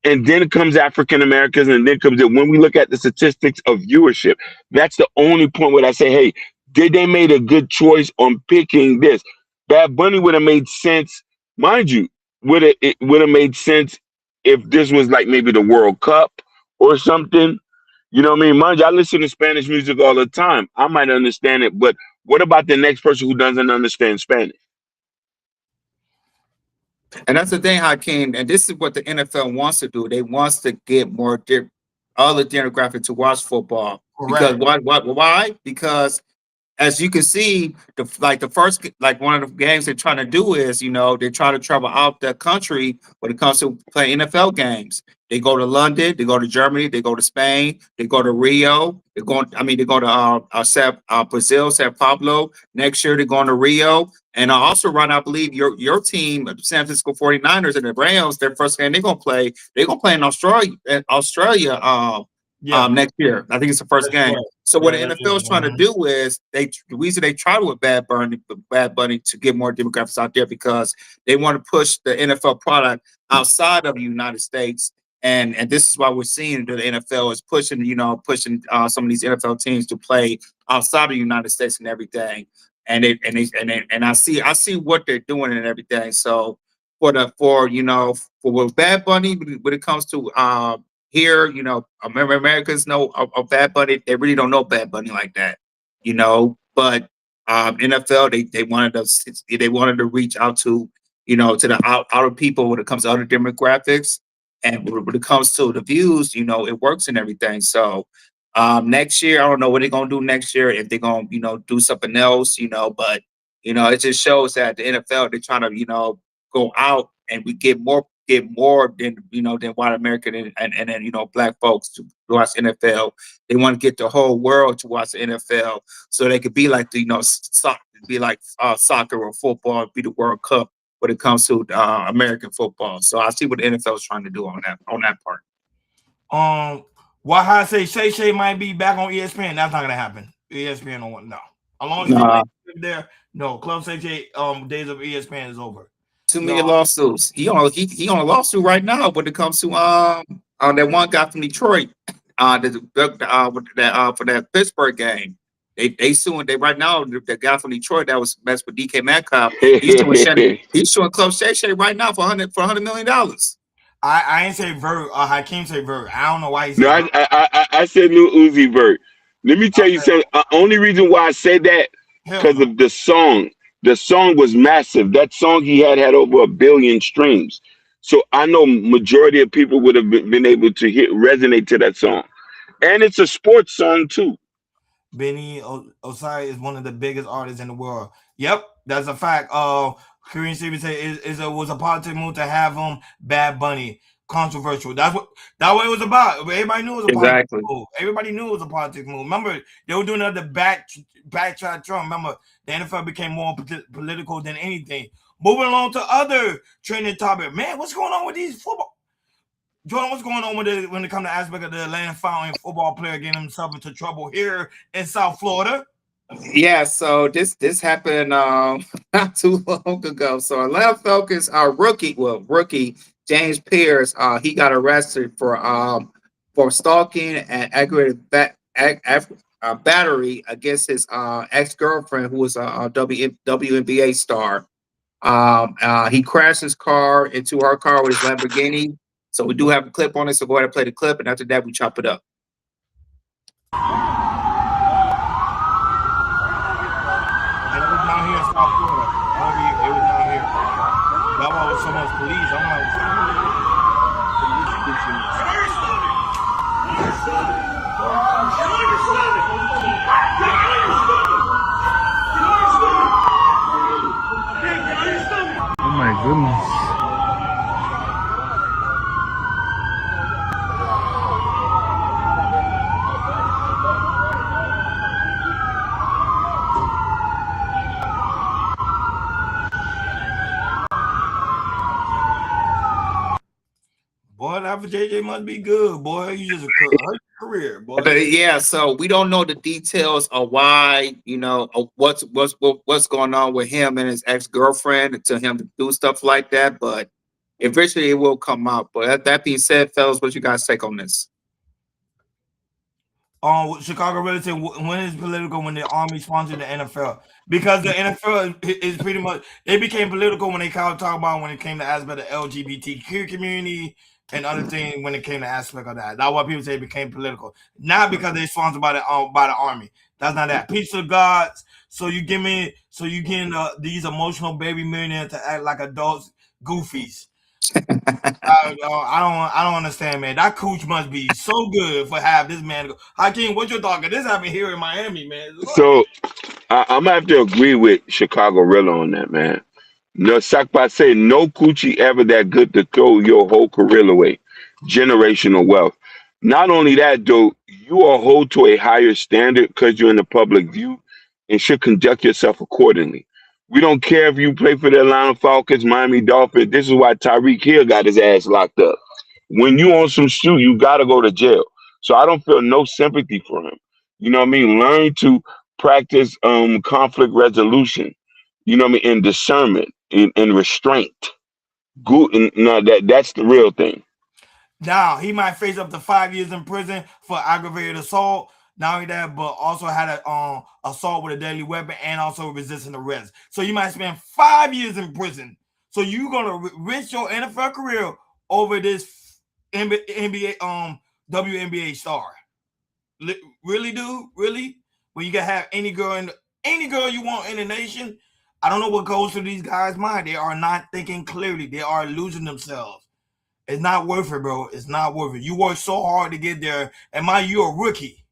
And then comes African Americans, and then comes it. When we look at the statistics of viewership, that's the only point where I say, hey, did they made a good choice on picking this? Bad Bunny would have made sense, mind you, it would have made sense if this was like maybe the World Cup or something. You know what I mean? Mind you, I listen to Spanish music all the time. I might understand it, but what about the next person who doesn't understand Spanish? And that's the thing, Hakeem, and this is what the NFL wants to do. They wants to get more other demographic to watch football. Correct. Because why? Because as you can see, one of the games they're trying to do is, they're trying to travel out the country when it comes to playing NFL games. They go to London, they go to Germany, they go to Spain, they go to Rio, they go to Brazil, Sao Paulo. Next year they're going to Rio. And also I believe your team, the San Francisco 49ers and the Rams, their first game they're gonna play in Australia next year. I think it's the first game. Right. So what the NFL is trying to do is the reason they try with Bad Bunny to get more demographics out there, because they want to push the NFL product outside of the United States. And this is why we're seeing that the NFL is pushing some of these NFL teams to play outside of the United States and everything. And I see what they're doing and everything. So for Bad Bunny, when it comes to here, Americans know of Bad Bunny. They really don't know Bad Bunny like that, But NFL, they wanted to reach out to to the outer people when it comes to other demographics, and when it comes to the views, it works and everything. So next year, I don't know what they're gonna do next year, if they're gonna do something else, but it just shows that the NFL, they're trying to go out and we get more than than white American and then black folks to watch NFL. They want to get the whole world to watch the NFL, so they could be like soccer or football, be the World Cup when it comes to American football. So I see what the NFL is trying to do on that part. Why I say Shay might be back on ESPN? That's not gonna happen. ESPN don't want no. As long as he's there, no. Club Shay days of ESPN is over. 2 million lawsuits. He on a lawsuit right now when it comes to that one guy from Detroit, for that Pittsburgh game. They suing right now the guy from Detroit that was messed with DK Metcalf. He's suing Club Shay Shay right now for $100 million. I ain't say Vert. Hakeem say Vert. I don't know why he said. No, I said Lil Uzi Vert. Let me tell you something. Only reason why I said that because of the song. The song was massive. That song he had over 1 billion streams. So I know majority of people would have been able to resonate to that song, and it's a sports song too. Benny Osai is one of the biggest artists in the world. Yep, that's a fact. Korean Stevens said it was a politic move to have him Bad Bunny controversial. That's what it was about. Everybody knew it was a politic move. Everybody knew it was a politic move. Remember, they were doing another backtrack Trump. Remember, the NFL became more political than anything. Moving along to other trending topic. Man, what's going on with these football? Jordan, what's going on with it when it comes to aspect of the Atlanta Falcons football player getting himself into trouble here in South Florida? Yeah, so this happened not too long ago. So Atlanta Falcons rookie James Pierce, he got arrested for stalking and aggravated battery against his ex-girlfriend, who was a WNBA star. He crashed his car into her car with his Lamborghini. So we do have a clip on it. So go ahead and play the clip, and after that, we chop it up. Down here in South Florida. It was down here. That's why there was so much police. I'm like, oh my goodness. Boy, that for JJ must be good, boy. You just hurt your career, boy. Yeah, so we don't know the details of why, of what's going on with him and his ex-girlfriend to him to do stuff like that. But eventually it will come out. But that being said, fellas, what you guys take on this? Chicago really said when is political when the Army sponsored the NFL, because the NFL is pretty much, it became political when they kind of talk about when it came to aspect of the LGBTQ community and other things when it came to aspect of that. That's why people say it became political, not because they're sponsored by the Army. That's not that. Peace to gods. So you getting these emotional baby millionaires to act like adults, goofies. I don't understand, man. That coach must be so good for have this man go. Hakeem, what you talking? This happened here in Miami, man. So I'm gonna have to agree with Chicago Rilla on that, man. No, Sakpa say no coochie ever that good to throw your whole career away. Generational wealth. Not only that, though, you are hold to a higher standard because you're in the public view and should conduct yourself accordingly. We don't care if you play for the Atlanta Falcons, Miami Dolphins. This is why Tyreek Hill got his ass locked up. When you on some shoe, you got to go to jail. So I don't feel no sympathy for him. You know what I mean? Learn to practice conflict resolution. You know what I mean? And discernment and restraint. Good. No, that's the real thing. Now he might face up to 5 years in prison for aggravated assault. Not only that, but also had an assault with a deadly weapon and also resisting arrest. So you might spend 5 years in prison. So you're gonna risk your NFL career over this NBA WNBA star. Really, dude? Really? When you can have any girl you want in the nation? I don't know what goes through these guys' mind. They are not thinking clearly. They are losing themselves. It's not worth it, bro. It's not worth it. You work so hard to get there, and you're a rookie.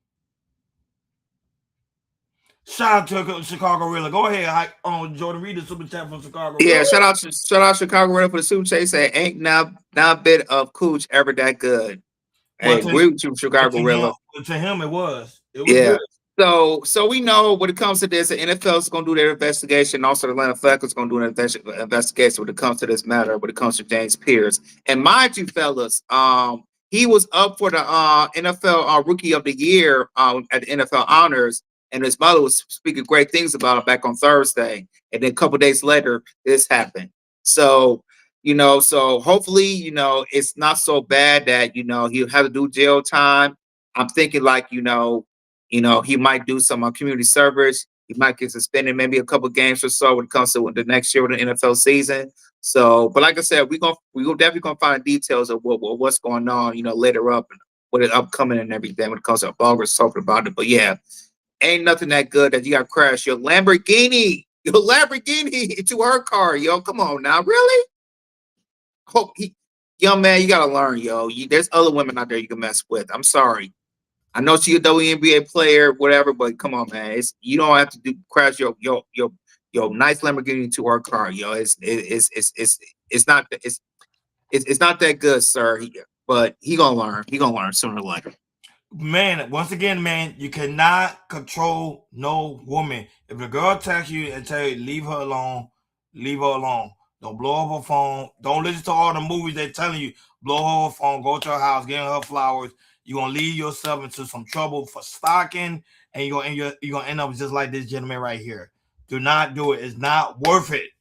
Shout out to Chicago Rilla. Go ahead, Jordan. Read the super chat from Chicago. Yeah, shout out Chicago Rilla for the super chat. Say ain't not bit of cooch ever that good. Hey, agree with you, Chicago Rilla. To him, it was. Yeah. Good. So we know when it comes to this, the NFL is going to do their investigation. Also, the Atlanta Falcons is going to do an investigation when it comes to this matter. When it comes to James Pierce, and mind you, fellas, he was up for the NFL Rookie of the Year at the NFL Honors. And his mother was speaking great things about him back on Thursday. And then a couple of days later, this happened. So, so hopefully, it's not so bad that, he'll have to do jail time. I'm thinking like, he might do some community service. He might get suspended maybe a couple games or so when it comes to the next year with the NFL season. So, but like I said, we definitely gonna find details of what's going on, later up and what is upcoming and everything when it comes to August talking about it. But yeah, ain't nothing that good that you got crashed your Lamborghini into her car, yo. Come on now, really? Young man, you gotta learn, yo. There's other women out there you can mess with. I'm sorry. I know she's a WNBA player, whatever, but come on, man. You don't have to crash your nice Lamborghini into her car, yo. It's not that good, sir. But he gonna learn. He gonna learn sooner or later. Man, once again, man, you cannot control no woman. If a girl texts you and tell you leave her alone, leave her alone. Don't blow up her phone. Don't listen to all the movies they're telling you. Blow her phone. Go to her house. Give her flowers. You're gonna lead yourself into some trouble for stalking, and you're gonna end up just like this gentleman right here. Do not do it. It's not worth it.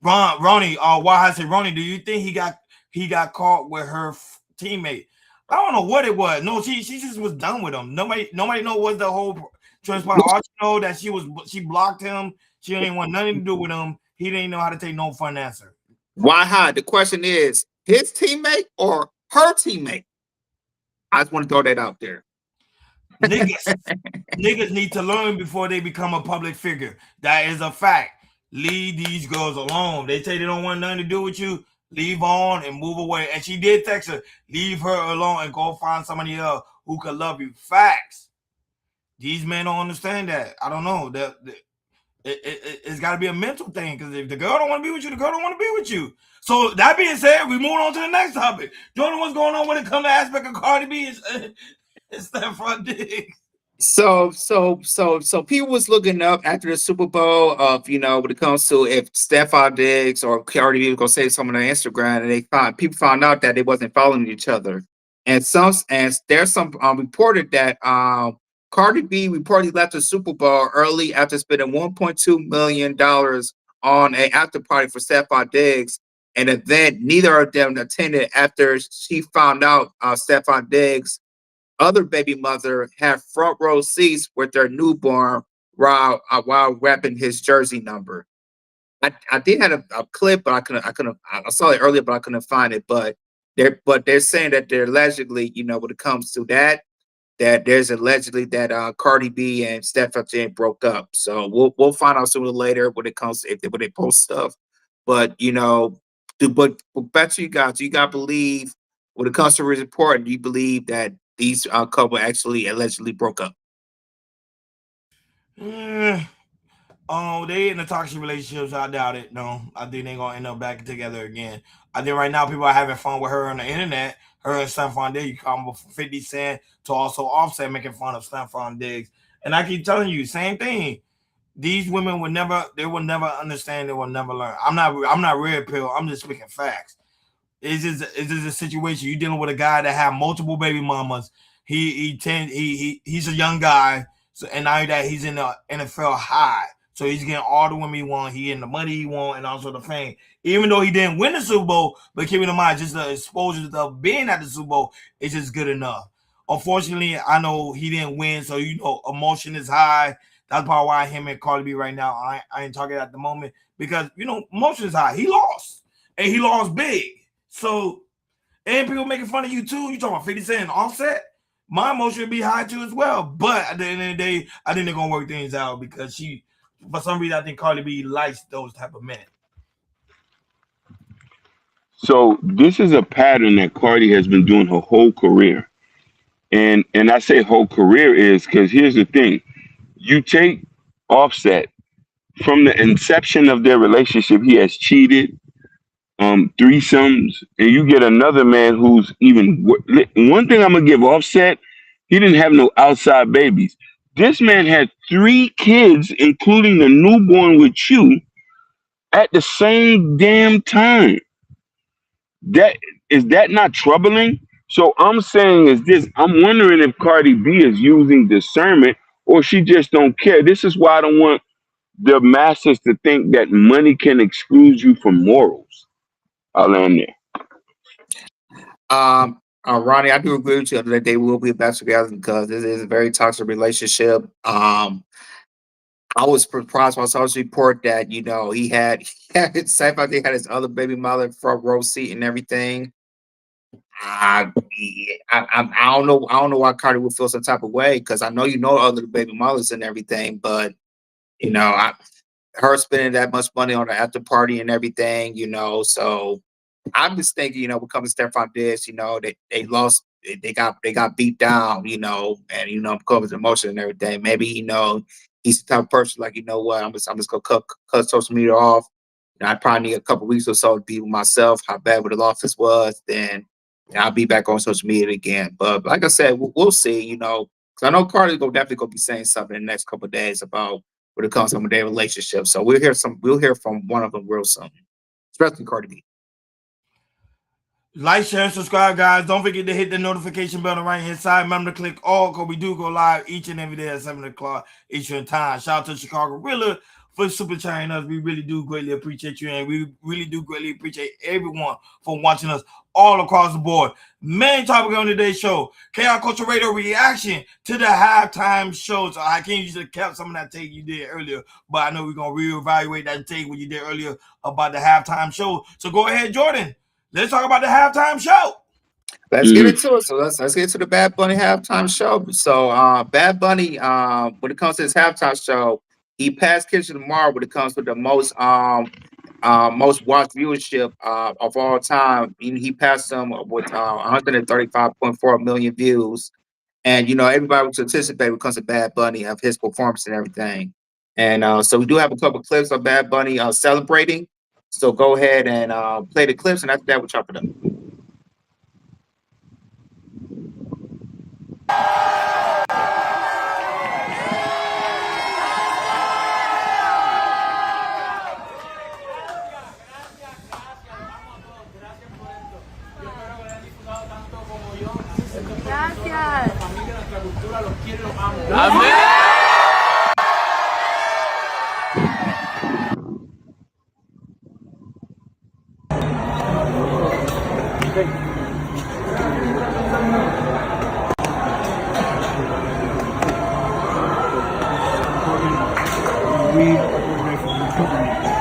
Ronnie, why I say Ronnie? Do you think he got caught with her teammate? I don't know what it was. No, she just was done with him. Nobody know what the whole transpire. All you know that she blocked him. She didn't want nothing to do with him. He didn't know how to take no for an answer. Why hide? The question is his teammate or her teammate. I just want to throw that out there. Niggas need to learn before they become a public figure. That is a fact. Leave these girls alone. They say they don't want nothing to do with you. Leave on and move away. And she did text her, leave her alone and go find somebody else who could love you. Facts. These men don't understand that. I don't know. It's got to be a mental thing, because if the girl don't want to be with you, the girl don't want to be with you. So that being said, we move on to the next topic. Jordan, what's going on when it comes to aspect of Cardi B and Stephon Diggs? So people was looking up after the Super Bowl of, when it comes to if Stephon Diggs or Cardi B was gonna say something on Instagram, and people found out that they wasn't following each other, and there's some reported that Cardi B reportedly left the Super Bowl early after spending $1.2 million on an after party for Stephon Diggs, an event neither of them attended after she found out Stephon Diggs' other baby mother had front row seats with their newborn while wrapping his jersey number. I did have a clip, but I saw it earlier, but I couldn't find it. But they're saying that they're allegedly, when it comes to that there's allegedly that Cardi B and Stephon Diggs broke up. So we'll find out sooner or later when it comes to when they post stuff. But but back to you guys, do you guys believe when it comes to report? Do you believe that these couple actually allegedly broke up? They in a toxic relationships. I doubt it. No, I think they're gonna end up back together again. I think right now people are having fun with her on the internet. Her and Stephon Diggs, you come from 50 Cent to also Offset making fun of Stephon Diggs. And I keep telling you, same thing. These women will never understand. They will never learn. I'm not red pill. I'm just speaking facts. It's just a situation. You're dealing with a guy that had multiple baby mamas. He's a young guy. So, and now that he's in the NFL high. So he's getting all the women he wants. He getting the money he wants, and also the fame. Even though he didn't win the Super Bowl, but keeping in mind, just the exposure of being at the Super Bowl is just good enough. Unfortunately, I know he didn't win, so emotion is high. That's probably why him and Cardi B right now, I ain't talking at the moment, because emotion is high. He lost, and he lost big. So, and people making fun of you too. You talking about 50 Cent and Offset? My emotion would be high too as well. But at the end of the day, I think they're gonna work things out, because for some reason, I think Cardi B likes those type of men. So this is a pattern that Cardi has been doing her whole career. And I say whole career is because here's the thing. You take Offset from the inception of their relationship, he has cheated, threesomes, and you get another man who's even one thing I'm gonna give Offset, he didn't have no outside babies. This man had 3 kids, including the newborn with you, at the same damn time. That not troubling? So I'm saying is this, I'm wondering if Cardi B is using discernment or she just don't care. This is why I don't want the masses to think that money can exclude you from morals. I'll land there. Ronnie, I do agree with you that they will be back together because this is a very toxic relationship. I was surprised when I saw this report that he had same fact they had his other baby mother front row seat and everything. I, I don't know. I don't know why Cardi would feel some type of way because I know other baby mothers and everything, but her spending that much money on the after party and everything, so I'm just thinking, what comes to Stephon Diggs, they lost, they got beat down, and because of emotion and everything. Maybe he's the type of person like, what, I'm just gonna cut social media off. I probably need a couple weeks or so to be with myself. How bad what the office was, then I'll be back on social media again. But like I said, we'll see. Because I know Cardi's definitely gonna be saying something in the next couple of days about when it comes to their relationship. So we'll hear from one of them real soon, especially Cardi B. Like, share, and subscribe, guys. Don't forget to hit the notification bell on the right hand side. Remember to click all because we do go live each and every day at 7 o'clock Eastern Time. Shout out to Chicago Rilla for super chatting us. We really do greatly appreciate you, and we really do greatly appreciate everyone for watching us all across the board. Main topic on today's show: Chaos Culture Radio reaction to the halftime show. So I can't usually kept some of that take you did earlier, but I know we're gonna reevaluate that take what you did earlier about the halftime show. So go ahead, Jordan. Let's talk about the halftime show. Let's get into it. So let's get to the Bad Bunny halftime show. So Bad Bunny, when it comes to his halftime show, he passed Kendrick Lamar when it comes to the most watched viewership of all time. He passed him with 135.4 million views. And everybody was anticipating when it comes to Bad Bunny of his performance and everything. And so we do have a couple of clips of Bad Bunny celebrating. So go ahead and play the clips, and after that, we'll chop it up.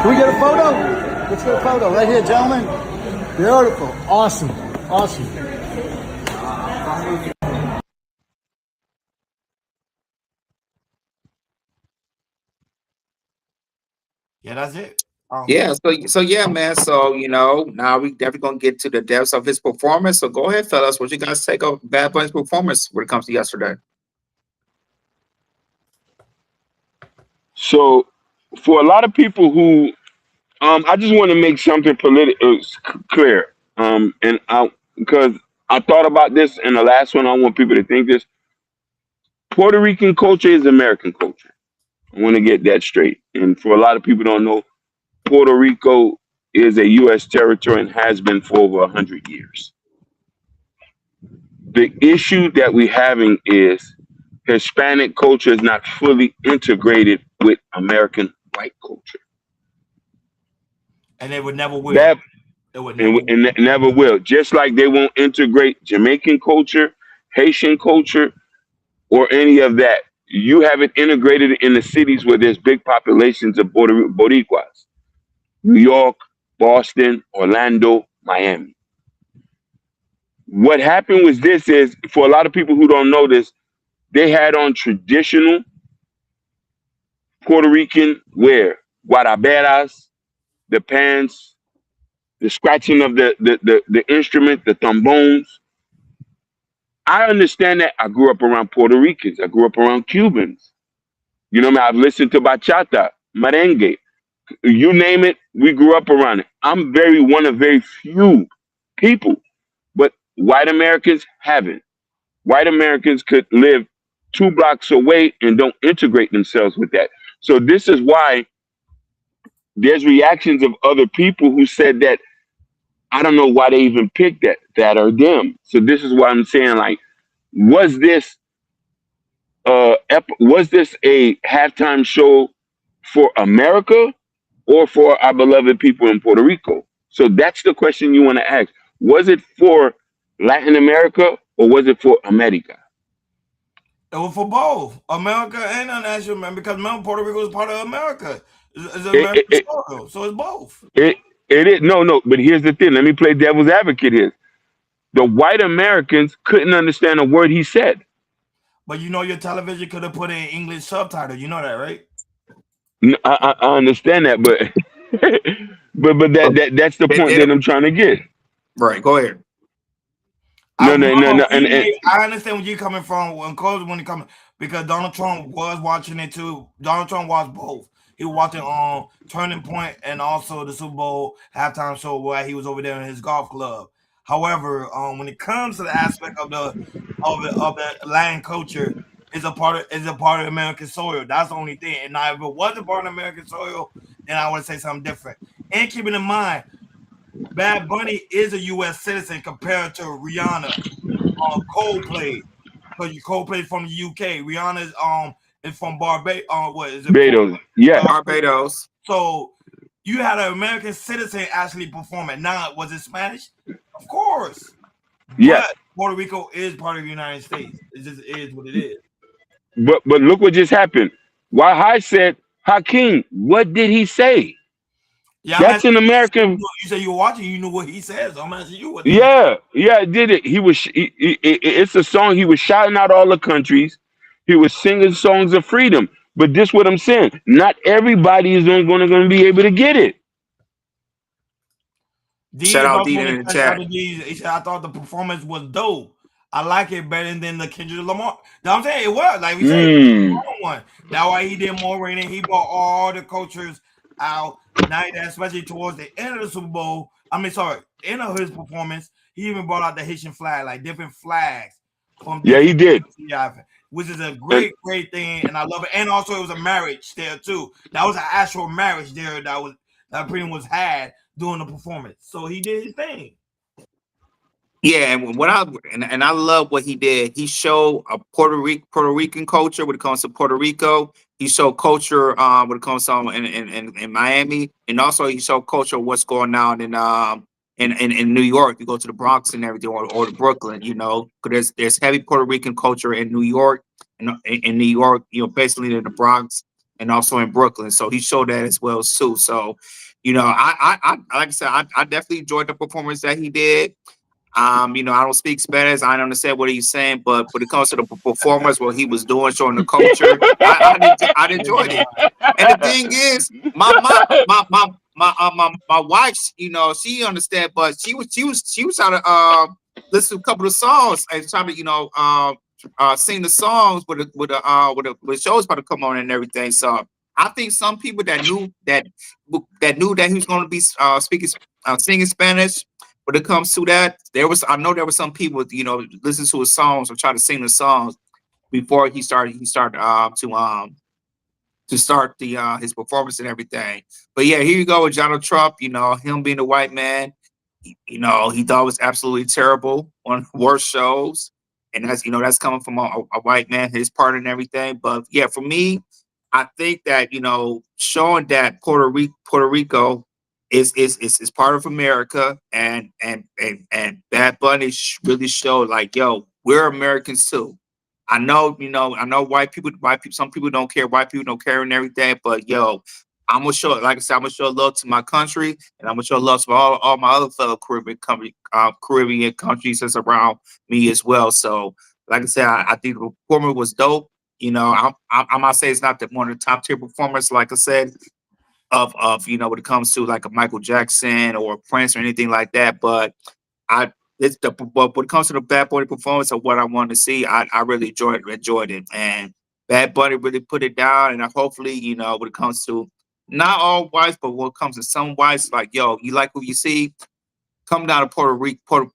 Can we get a photo? Let's get a photo right here, gentlemen. Beautiful. Awesome. Awesome. Yeah, that's it. Yeah, so yeah, man. So now we definitely gonna get to the depths of his performance. So go ahead, fellas. What you guys take of Bad Bunny's performance when it comes to yesterday? So, for a lot of people who, I just want to make something clear. And because I thought about this in the last one, I want people to think this. Puerto Rican culture is American culture. I want to get that straight. And for a lot of people who don't know, Puerto Rico is a U.S. territory and has been for over 100 years. The issue that we're having is Hispanic culture is not fully integrated with American white culture. And they would never will. Never will. Just like they won't integrate Jamaican culture, Haitian culture, or any of that. You have it integrated in the cities where there's big populations of Boricuas. New York, Boston, Orlando, Miami. What happened was this is, for a lot of people who don't know this, they had on traditional Puerto Rican wear, guaraberas, the pants, the scratching of the instrument, the trombones. I understand that. I grew up around Puerto Ricans. I grew up around Cubans. You know what I mean? I've listened to bachata, merengue. You name it, we grew up around it. I'm one of very few people, but white Americans haven't. White Americans could live 2 blocks away and don't integrate themselves with that. So this is why there's reactions of other people who said that I don't know why they even picked that or them. So this is why I'm saying, like, was this a halftime show for America or for our beloved people in Puerto Rico? So that's the question you want to ask. Was it for Latin America or was it for America? It was for both America and international, man, because remember, Puerto Rico is part of America. It's It, American it, it, soil, so it's both. it, it is no, but here's the thing. Let me play devil's advocate here. The white Americans couldn't understand a word he said. But you know, your television could have put in English subtitle. You know that, right? I understand that, but but that's the point that I'm trying to get. Right, go ahead. No, and I understand where you're coming from when it comes because Donald Trump was watching it too. Donald Trump watched both. He was watching Turning Point and also the Super Bowl halftime show while he was over there in his golf club. However, when it comes to the aspect of the Latin culture, is a part of American soil. That's the only thing. And now, if it wasn't part of American soil, then I would say something different. And keeping in mind, Bad Bunny is a U.S. citizen compared to Rihanna, Coldplay, because Coldplay from the U.K. Rihanna's is from Barbados. What is it? Barbados, yeah, Barbados. So you had an American citizen actually performing. Now, was it Spanish? Of course. Yeah. But Puerto Rico is part of the United States. It just is what it is. But look what just happened. Why I said Hakeem, what did he say? Yeah, that's an American. You say you were watching, you knew what he says. I'm asking you what. Yeah, I did it. It's a song. He was shouting out all the countries. He was singing songs of freedom. But this what I'm saying. Not everybody is going to be able to get it. Shout out Dean in the chat. He said, I thought the performance was dope. I like it better than the Kendrick Lamar. You know what I'm saying? It was. Like we said, one. That's why he did more rating. He brought all the cultures out. Now, especially towards the end of the Super Bowl. End of his performance, he even brought out the Haitian flag, like different flags. He did. Which is a great thing, and I love it. And also, it was a marriage there too. That was an actual marriage there that pretty much had doing the performance. So he did his thing. Yeah, and I love what he did. He showed a Puerto Rican culture when it comes to Puerto Rico. He showed culture when it comes to in Miami, and also he showed culture what's going on in New York. You go to the Bronx and everything, or Brooklyn. You know, because there's heavy Puerto Rican culture in New York, and in New York, you know, basically in the Bronx and also in Brooklyn. So he showed that as well too. So, you know, I like I said, I definitely enjoyed the performance that he did. You know, I don't speak Spanish. I don't understand what he's saying, but when it comes to the performance, what he was doing, showing the culture, I enjoyed it. And the thing is, my wife, you know, she understand, but she was trying to listen to a couple of songs and trying to, you know, sing the songs with the shows about to come on and everything. So I think some people that knew that he was going to be singing Spanish. When it comes to that, I know there were some people, you know, listen to his songs or try to sing the songs before he started to start his performance and everything. But yeah, here you go with Donald Trump. You know, him being a white man, you know, he thought it was absolutely terrible, one of the worst shows, and that's coming from a white man, his part and everything. But yeah, for me, I think that, you know, showing that Puerto Rico is part of America, and Bad Bunny really showed like, yo, we're Americans too. I know white people, some people don't care, white people don't care and everything, but yo, I'm gonna show, like I said, I'm gonna show love to my country, and I'm gonna show love to all my other fellow Caribbean countries that's around me as well. So, like I said, I think the performance was dope. You know, I'm not saying it's not one of the top tier performers, like I said, of you know, when it comes to like a Michael Jackson or Prince or anything like that, but but when it comes to the Bad Bunny performance of what I wanted to see, I really enjoyed it, and Bad Bunny really put it down. And hopefully, you know, when it comes to not all whites, but when it comes to some whites, like, yo, you like what you see, come down to Puerto Rico.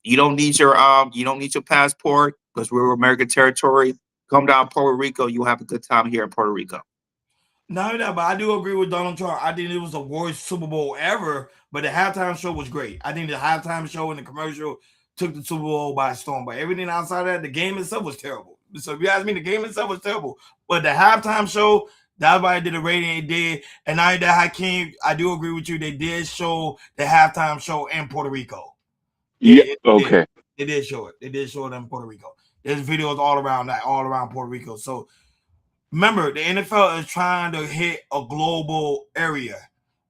You don't need your passport because we're American territory. Come down to Puerto Rico, you'll have a good time here in Puerto Rico. Not that, but I do agree with Donald Trump. I think it was the worst Super Bowl ever, but the halftime show was great. I think the halftime show and the commercial took the Super Bowl by storm. But everything outside of that, the game itself was terrible. So if you ask me, the game itself was terrible. But the halftime show, That's why I did the rating it did. And I that Hakeem, I do agree with you. They did show the halftime show in Puerto Rico. Yeah. It Okay. They did show it. They did show it in Puerto Rico. There's videos all around Puerto Rico. So remember, the NFL is trying to hit a global area.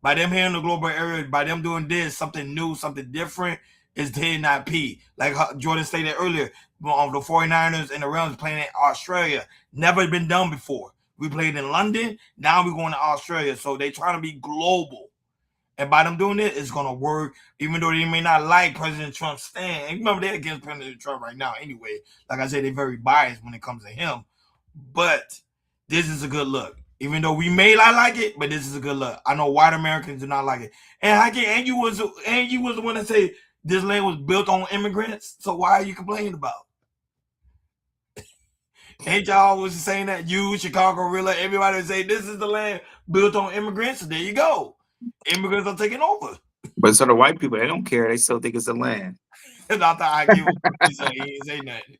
By them hitting the global area, by them doing this, something new, something different, is hitting that P. Like Jordan stated earlier, the 49ers and the Rams playing in Australia. Never been done before. We played in London. Now we're going to Australia. So they trying to be global. And by them doing it, it's going to work, even though they may not like President Trump's stand. And remember, they're against President Trump right now anyway. Like I said, they're very biased when it comes to him. But this is a good look. Even though we may not like it, but this is a good look. I know white Americans do not like it. And you was the one that say this land was built on immigrants. So why are you complaining about? Ain't y'all always saying that? You, Chicago Rilla, everybody say this is the land built on immigrants. So there you go. Immigrants are taking over. But so the white people, they don't care. They still think it's the land. I thought I give him. He ain't say nothing.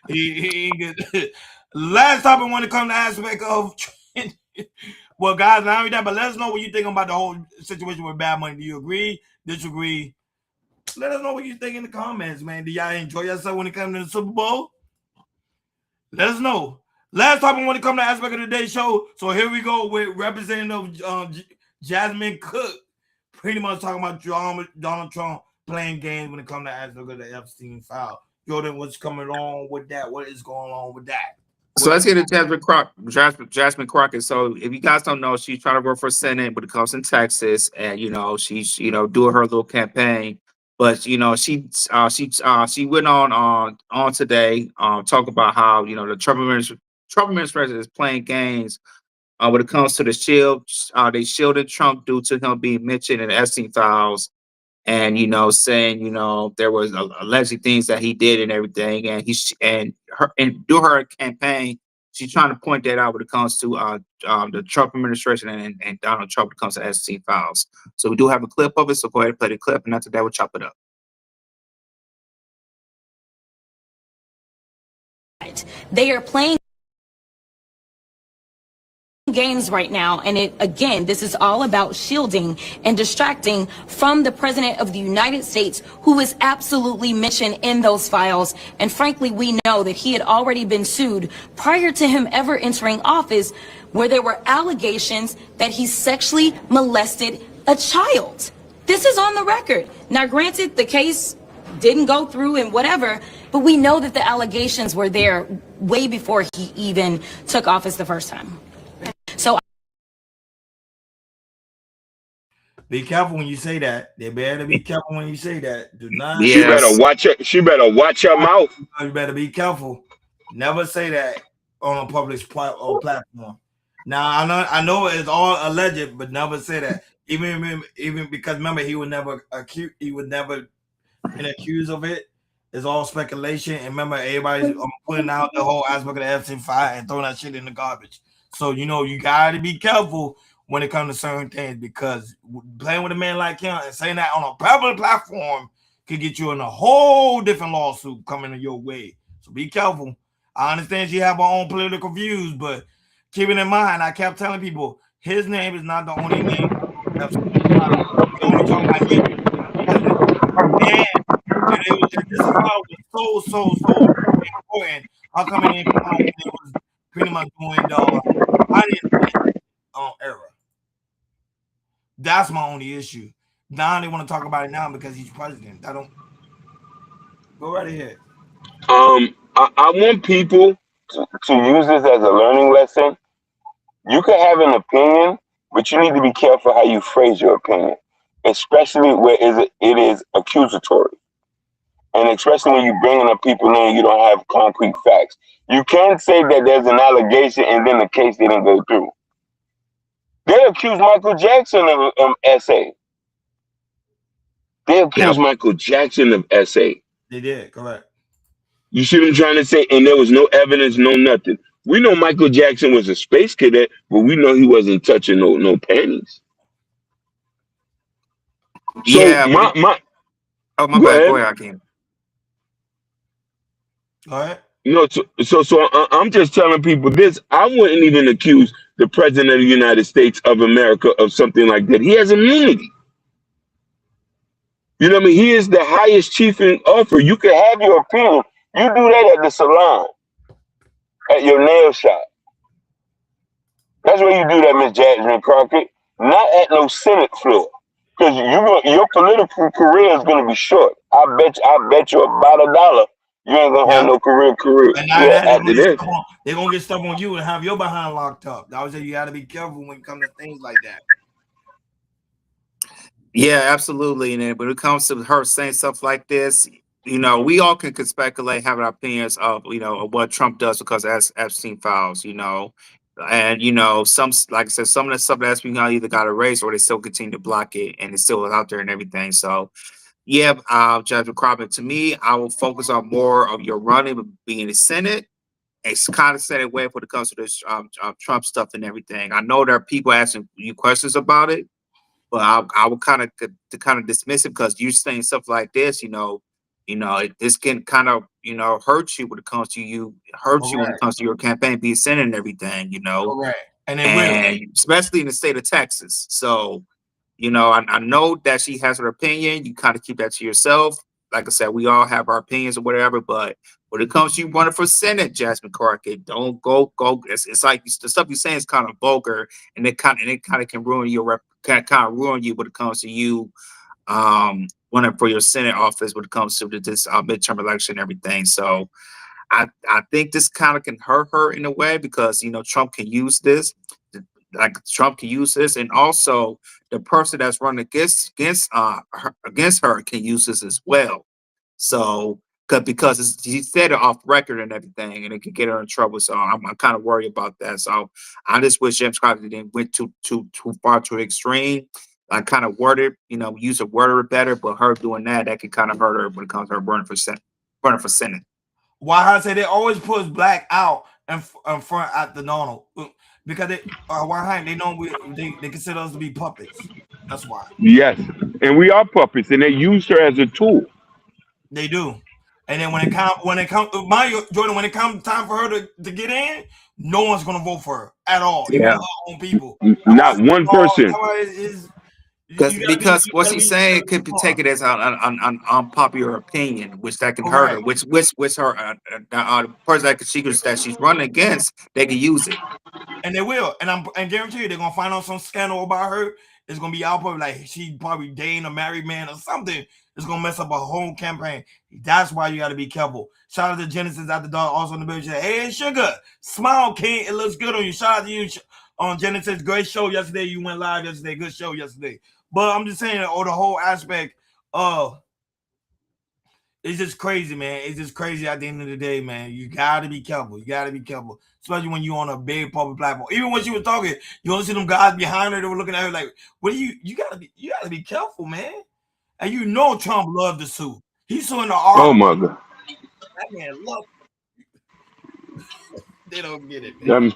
He ain't good. Last topic when it comes to aspect of well, guys, not only that, but let us know what you think about the whole situation with Bad Money. Do you agree? Disagree? Let us know what you think in the comments, man. Do y'all enjoy yourself when it comes to the Super Bowl? Let us know. Last topic when it comes to aspect of the day show. So here we go with Representative Jasmine Cook, pretty much talking about Donald Trump playing games when it comes to aspect of the Epstein file. Jordan, what's coming on with that? What is going on with that? So let's get to Jasmine Crockett. So if you guys don't know, she's trying to run for Senate, but it comes in Texas, and she's doing her little campaign. But she went on today, talk about how the Trump administration is playing games when it comes to the shield. They shielded Trump due to him being mentioned in the Epstein files, and saying there was alleged things that he did and everything, and do her campaign, she's trying to point that out when it comes to the Trump administration and Donald Trump when it comes to Epstein files. So we do have a clip of it, so go ahead and play the clip, and after that we'll chop it up. They are playing games right now, and this is all about shielding and distracting from the president of the United States, who is absolutely mentioned in those files. And frankly, we know that he had already been sued prior to him ever entering office, where there were allegations that he sexually molested a child. This is on the record. Now, granted, the case didn't go through and whatever, but we know that the allegations were there way before he even took office the first time. So be careful when you say that. They better be careful when you say that. Do not. She better watch it. She better watch her mouth. You better be careful. Never say that on a public platform. Now I know it's all alleged, but never say that. Even because remember, he would never been accused of it. It's all speculation. And remember, everybody's putting out the whole aspect of the Epstein file and throwing that shit in the garbage. So you gotta be careful when it comes to certain things, because playing with a man like him and saying that on a public platform could get you in a whole different lawsuit coming your way. So be careful. I understand you have her own political views, but keep it in mind, I kept telling people his name is not the only name. We're only talking about him. And this file was so important. How come it didn't come out when it was pretty much doing the era? That's my only issue. Now they want to talk about it now because he's president. I don't. Go right ahead. I want people to use this as a learning lesson. You can have an opinion, but you need to be careful how you phrase your opinion, especially where it is accusatory. And especially when you're bringing up people in, you don't have concrete facts. You can't say that there's an allegation and then the case didn't go through. They accused Michael Jackson of SA. They accused Michael Jackson of SA. They did, correct. You see what I'm trying to say? And there was no evidence, no nothing. We know Michael Jackson was a space cadet, but we know he wasn't touching no panties. So my bad. Go ahead, Hakeem. All right. No, I'm just telling people this. I wouldn't even accuse the president of the United States of America of something like that. He has immunity. You know what I mean? He is the highest chief in offer. You can have your opinion. You do that at the salon, at your nail shop. That's where you do that, Miss Jasmine Crockett. Not at no Senate floor. Because your political career is going to be short. I bet you about $1 you ain't gonna have no career. And now Yeah, that after this. they're gonna get stuff on you and have your behind locked up. I would say you got to be careful when it comes to things like that. Yeah, absolutely. And then when it comes to her saying stuff like this, we all can speculate, have our opinions of, of what Trump does because of Epstein files, and some, like I said, some of the stuff that's being either got erased or they still continue to block it and it's still out there and everything. So, yeah, Judge McCrobbin, to me, I will focus on more of your running, being in the Senate. It's kind of set away when it comes to this Trump stuff and everything. I know there are people asking you questions about it. But I would kind of dismiss it because you saying stuff like this, this can kind of hurt you when it comes to you when it comes to your campaign being Senate and everything, Correct. And especially in the state of Texas. So, I know that she has her opinion. You kind of keep that to yourself. Like I said, we all have our opinions or whatever, but when it comes to you running for Senate, Jasmine Crockett, don't go. It's like the stuff you're saying is kind of vulgar, and it kind of can ruin your kind of ruin you when it comes to you running for your Senate office when it comes to this midterm election and everything. So I think this kind of can hurt her in a way because Trump can use this. Trump can use this, and also the person that's running against her can use this as well. So, because he said it off record and everything, and it could get her in trouble. So I'm kind of worried about that. So I just wish James Crockett didn't went too far to extreme. I kind of worded, use a word better, but her doing that could kind of hurt her when it comes to her running for Senate. Why I say they always push black out in front at the Donald because they know they consider us to be puppets. That's why. Yes, and we are puppets, and they use her as a tool. They do. And then when it comes Jordan, when it comes time for her to get in, no one's gonna vote for her at all. Yeah. Even her own people. Not one person. Because what she's saying could be taken as an unpopular opinion, which that can hurt her. Which her the person that she's running against, they can use it. And they will. And guarantee you they're gonna find out some scandal about her. It's gonna be out probably like she probably dating a married man or something. It's gonna mess up a whole campaign. That's why you gotta be careful. Shout out to Genesis at the dog, also in the building. Hey, Sugar, smile, King. It looks good on you. Shout out to you on Genesis. Great show yesterday. You went live yesterday. Good show yesterday. But I'm just saying, the whole aspect of it's just crazy, man. It's just crazy at the end of the day, man. You gotta be careful. You gotta be careful, especially when you're on a big public platform. Even when she was talking, you don't see them guys behind her that were looking at her like, "What do you gotta be careful, man." And Trump loved the suit. He's suing the art. Oh my God. That man loved it. They don't get it, man.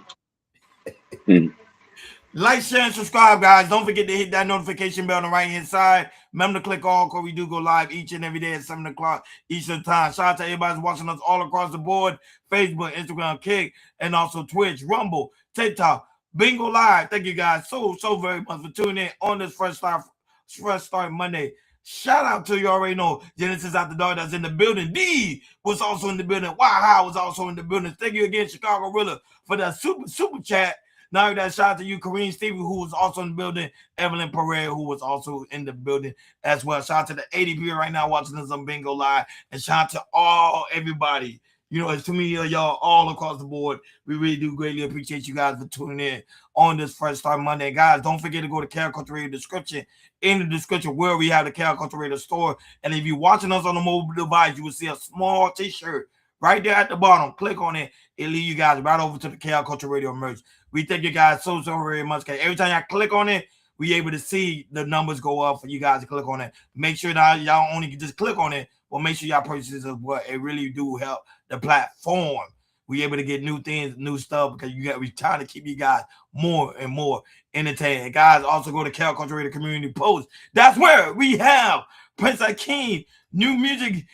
Like, share, and subscribe, guys. Don't forget to hit that notification bell on the right-hand side. Remember to click all because we do go live each and every day at 7 o'clock Eastern time. Shout out to everybody who's watching us all across the board. Facebook, Instagram, Kick, and also Twitch, Rumble, TikTok, Bingo Live. Thank you guys so very much for tuning in on this Fresh Start Monday. Shout out to you already know Genesis at the dog that's in the building. D was also in the building. Wow was also in the building. Thank you again, Chicago Rilla, for that super chat. Now that shout out to you, Kareem Stevie, who was also in the building, Evelyn Pereira, who was also in the building as well. Shout out to the 80 people right now watching us on Bingo Live, and shout out to everybody. It's too many of y'all all across the board. We really do greatly appreciate you guys for tuning in on this Fresh Start Monday. Guys, don't forget to go to Carol Culture Radio description. In the description where we have the Carol Culture Radio store. And if you're watching us on a mobile device, you will see a small t-shirt right there at the bottom. Click on it. It'll lead you guys right over to the Carol Culture Radio merch. We thank you guys so very much. Every time y'all click on it, we able to see the numbers go up for you guys to click on it. Make sure that y'all only can just click on it, but make sure y'all purchase as well. It really do help the platform. We able to get new things, new stuff because we trying to keep you guys more and more entertained. Guys, also go to Carol Culture Radio Community Post. That's where we have Prince Akeem, new music.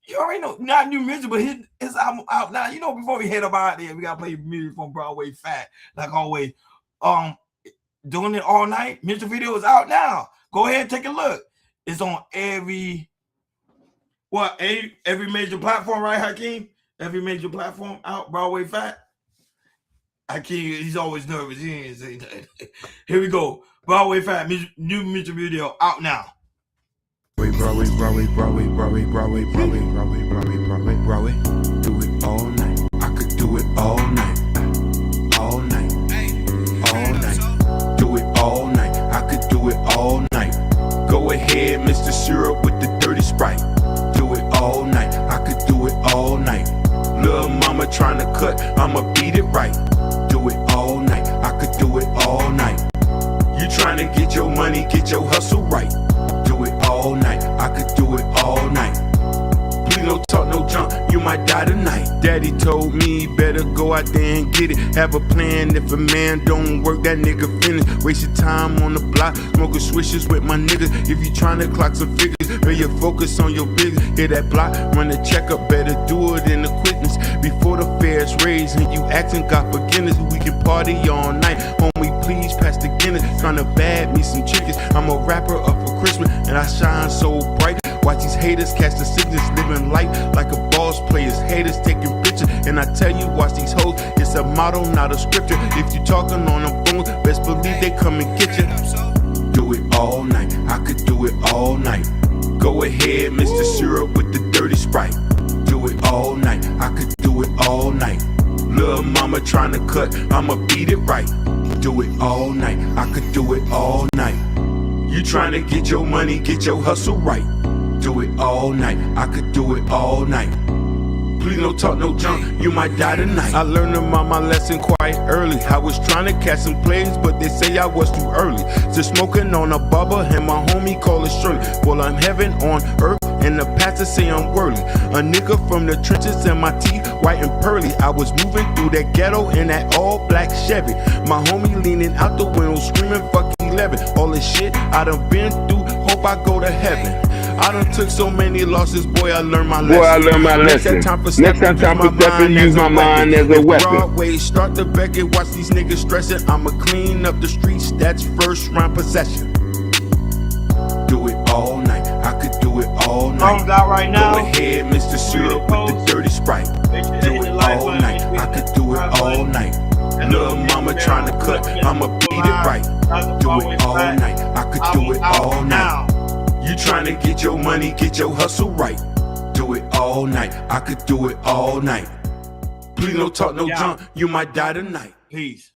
You already know, not new music, but his album out now. You know, before we head up out there, we gotta play music from Broadway Fat, like always. Doing it all night. Music video is out now. Go ahead and take a look. It's on every major platform, right, Hakeem? Every major platform out. Broadway Fat. Hakeem, he's always nervous. He ain't saying that. Here we go. Broadway Fat, new music video out now. Broadway, Broadway, Broadway, Broadway, Broadway, Broadway, Broadway, Broadway, Broadway, Broadway. Do it all night. I could do it all night. All night. All night. Do it all night. I could do it all night. Go ahead, Mr. Syrup with the dirty Sprite. Do it all night. I could do it all night. Little mama trying to cut, I'ma beat it right. Do it all night. I could do it all night. You trying to get your money, get your hustle right. Do it all night. I could do it all night. Please no talk, no junk, you might die tonight. Daddy told me better go out there and get it. Have a plan, if a man don't work, that nigga finish. Waste your time on the block, smoking swishes with my niggas. If you tryna clock some figures, better focus on your business. Hit that block, run the checkup, better do it in the quickness. Before the fair's raised and you asking God forgiveness, we can party all night. Homie, please pass the Guinness. Tryna bag me some chickens. I'm a rapper up for Christmas and I shine so bright. Watch these haters catch the sickness, living life like a boss players. Haters taking pictures, and I tell you, watch these hoes. It's a motto, not a scripture. If you talking on the phone, best believe they come and get you. Do it all night, I could do it all night. Go ahead, Mr. Syrup with the dirty Sprite. Do it all night, I could do it all night. Little mama trying to cut, I'ma beat it right. Do it all night, I could do it all night. You trying to get your money, get your hustle right. Do it all night, I could do it all night. Please no talk, no junk, you might die tonight. I learned about my lesson quite early. I was trying to catch some plays, but they say I was too early. Just smoking on a bubba and my homie call it Shirley. Well, I'm heaven on earth and the pastor say I'm worthy. A nigga from the trenches and my teeth white and pearly. I was moving through that ghetto in that all black Chevy. My homie leaning out the window screaming fuck 11. All this shit I done been through, hope I go to heaven. I done took so many losses, boy, I learned my lesson. Boy, I learned my lesson. Next time for stepping, use my mind as a weapon. Broadway, start the Beckett, watch these niggas stressing. I'ma clean up the streets, that's first round possession. Do it all night, I could do it all night. Songs out right now. Go ahead, Mr. Syrup with the dirty Sprite. Do it all night, I could do it all night. Little mama trying to cut, I'ma beat it right. Do it all night, I could do it all night. You trying to get your money, get your hustle right. Do it all night, I could do it all night. Please no talk, no junk, you might die tonight. Peace.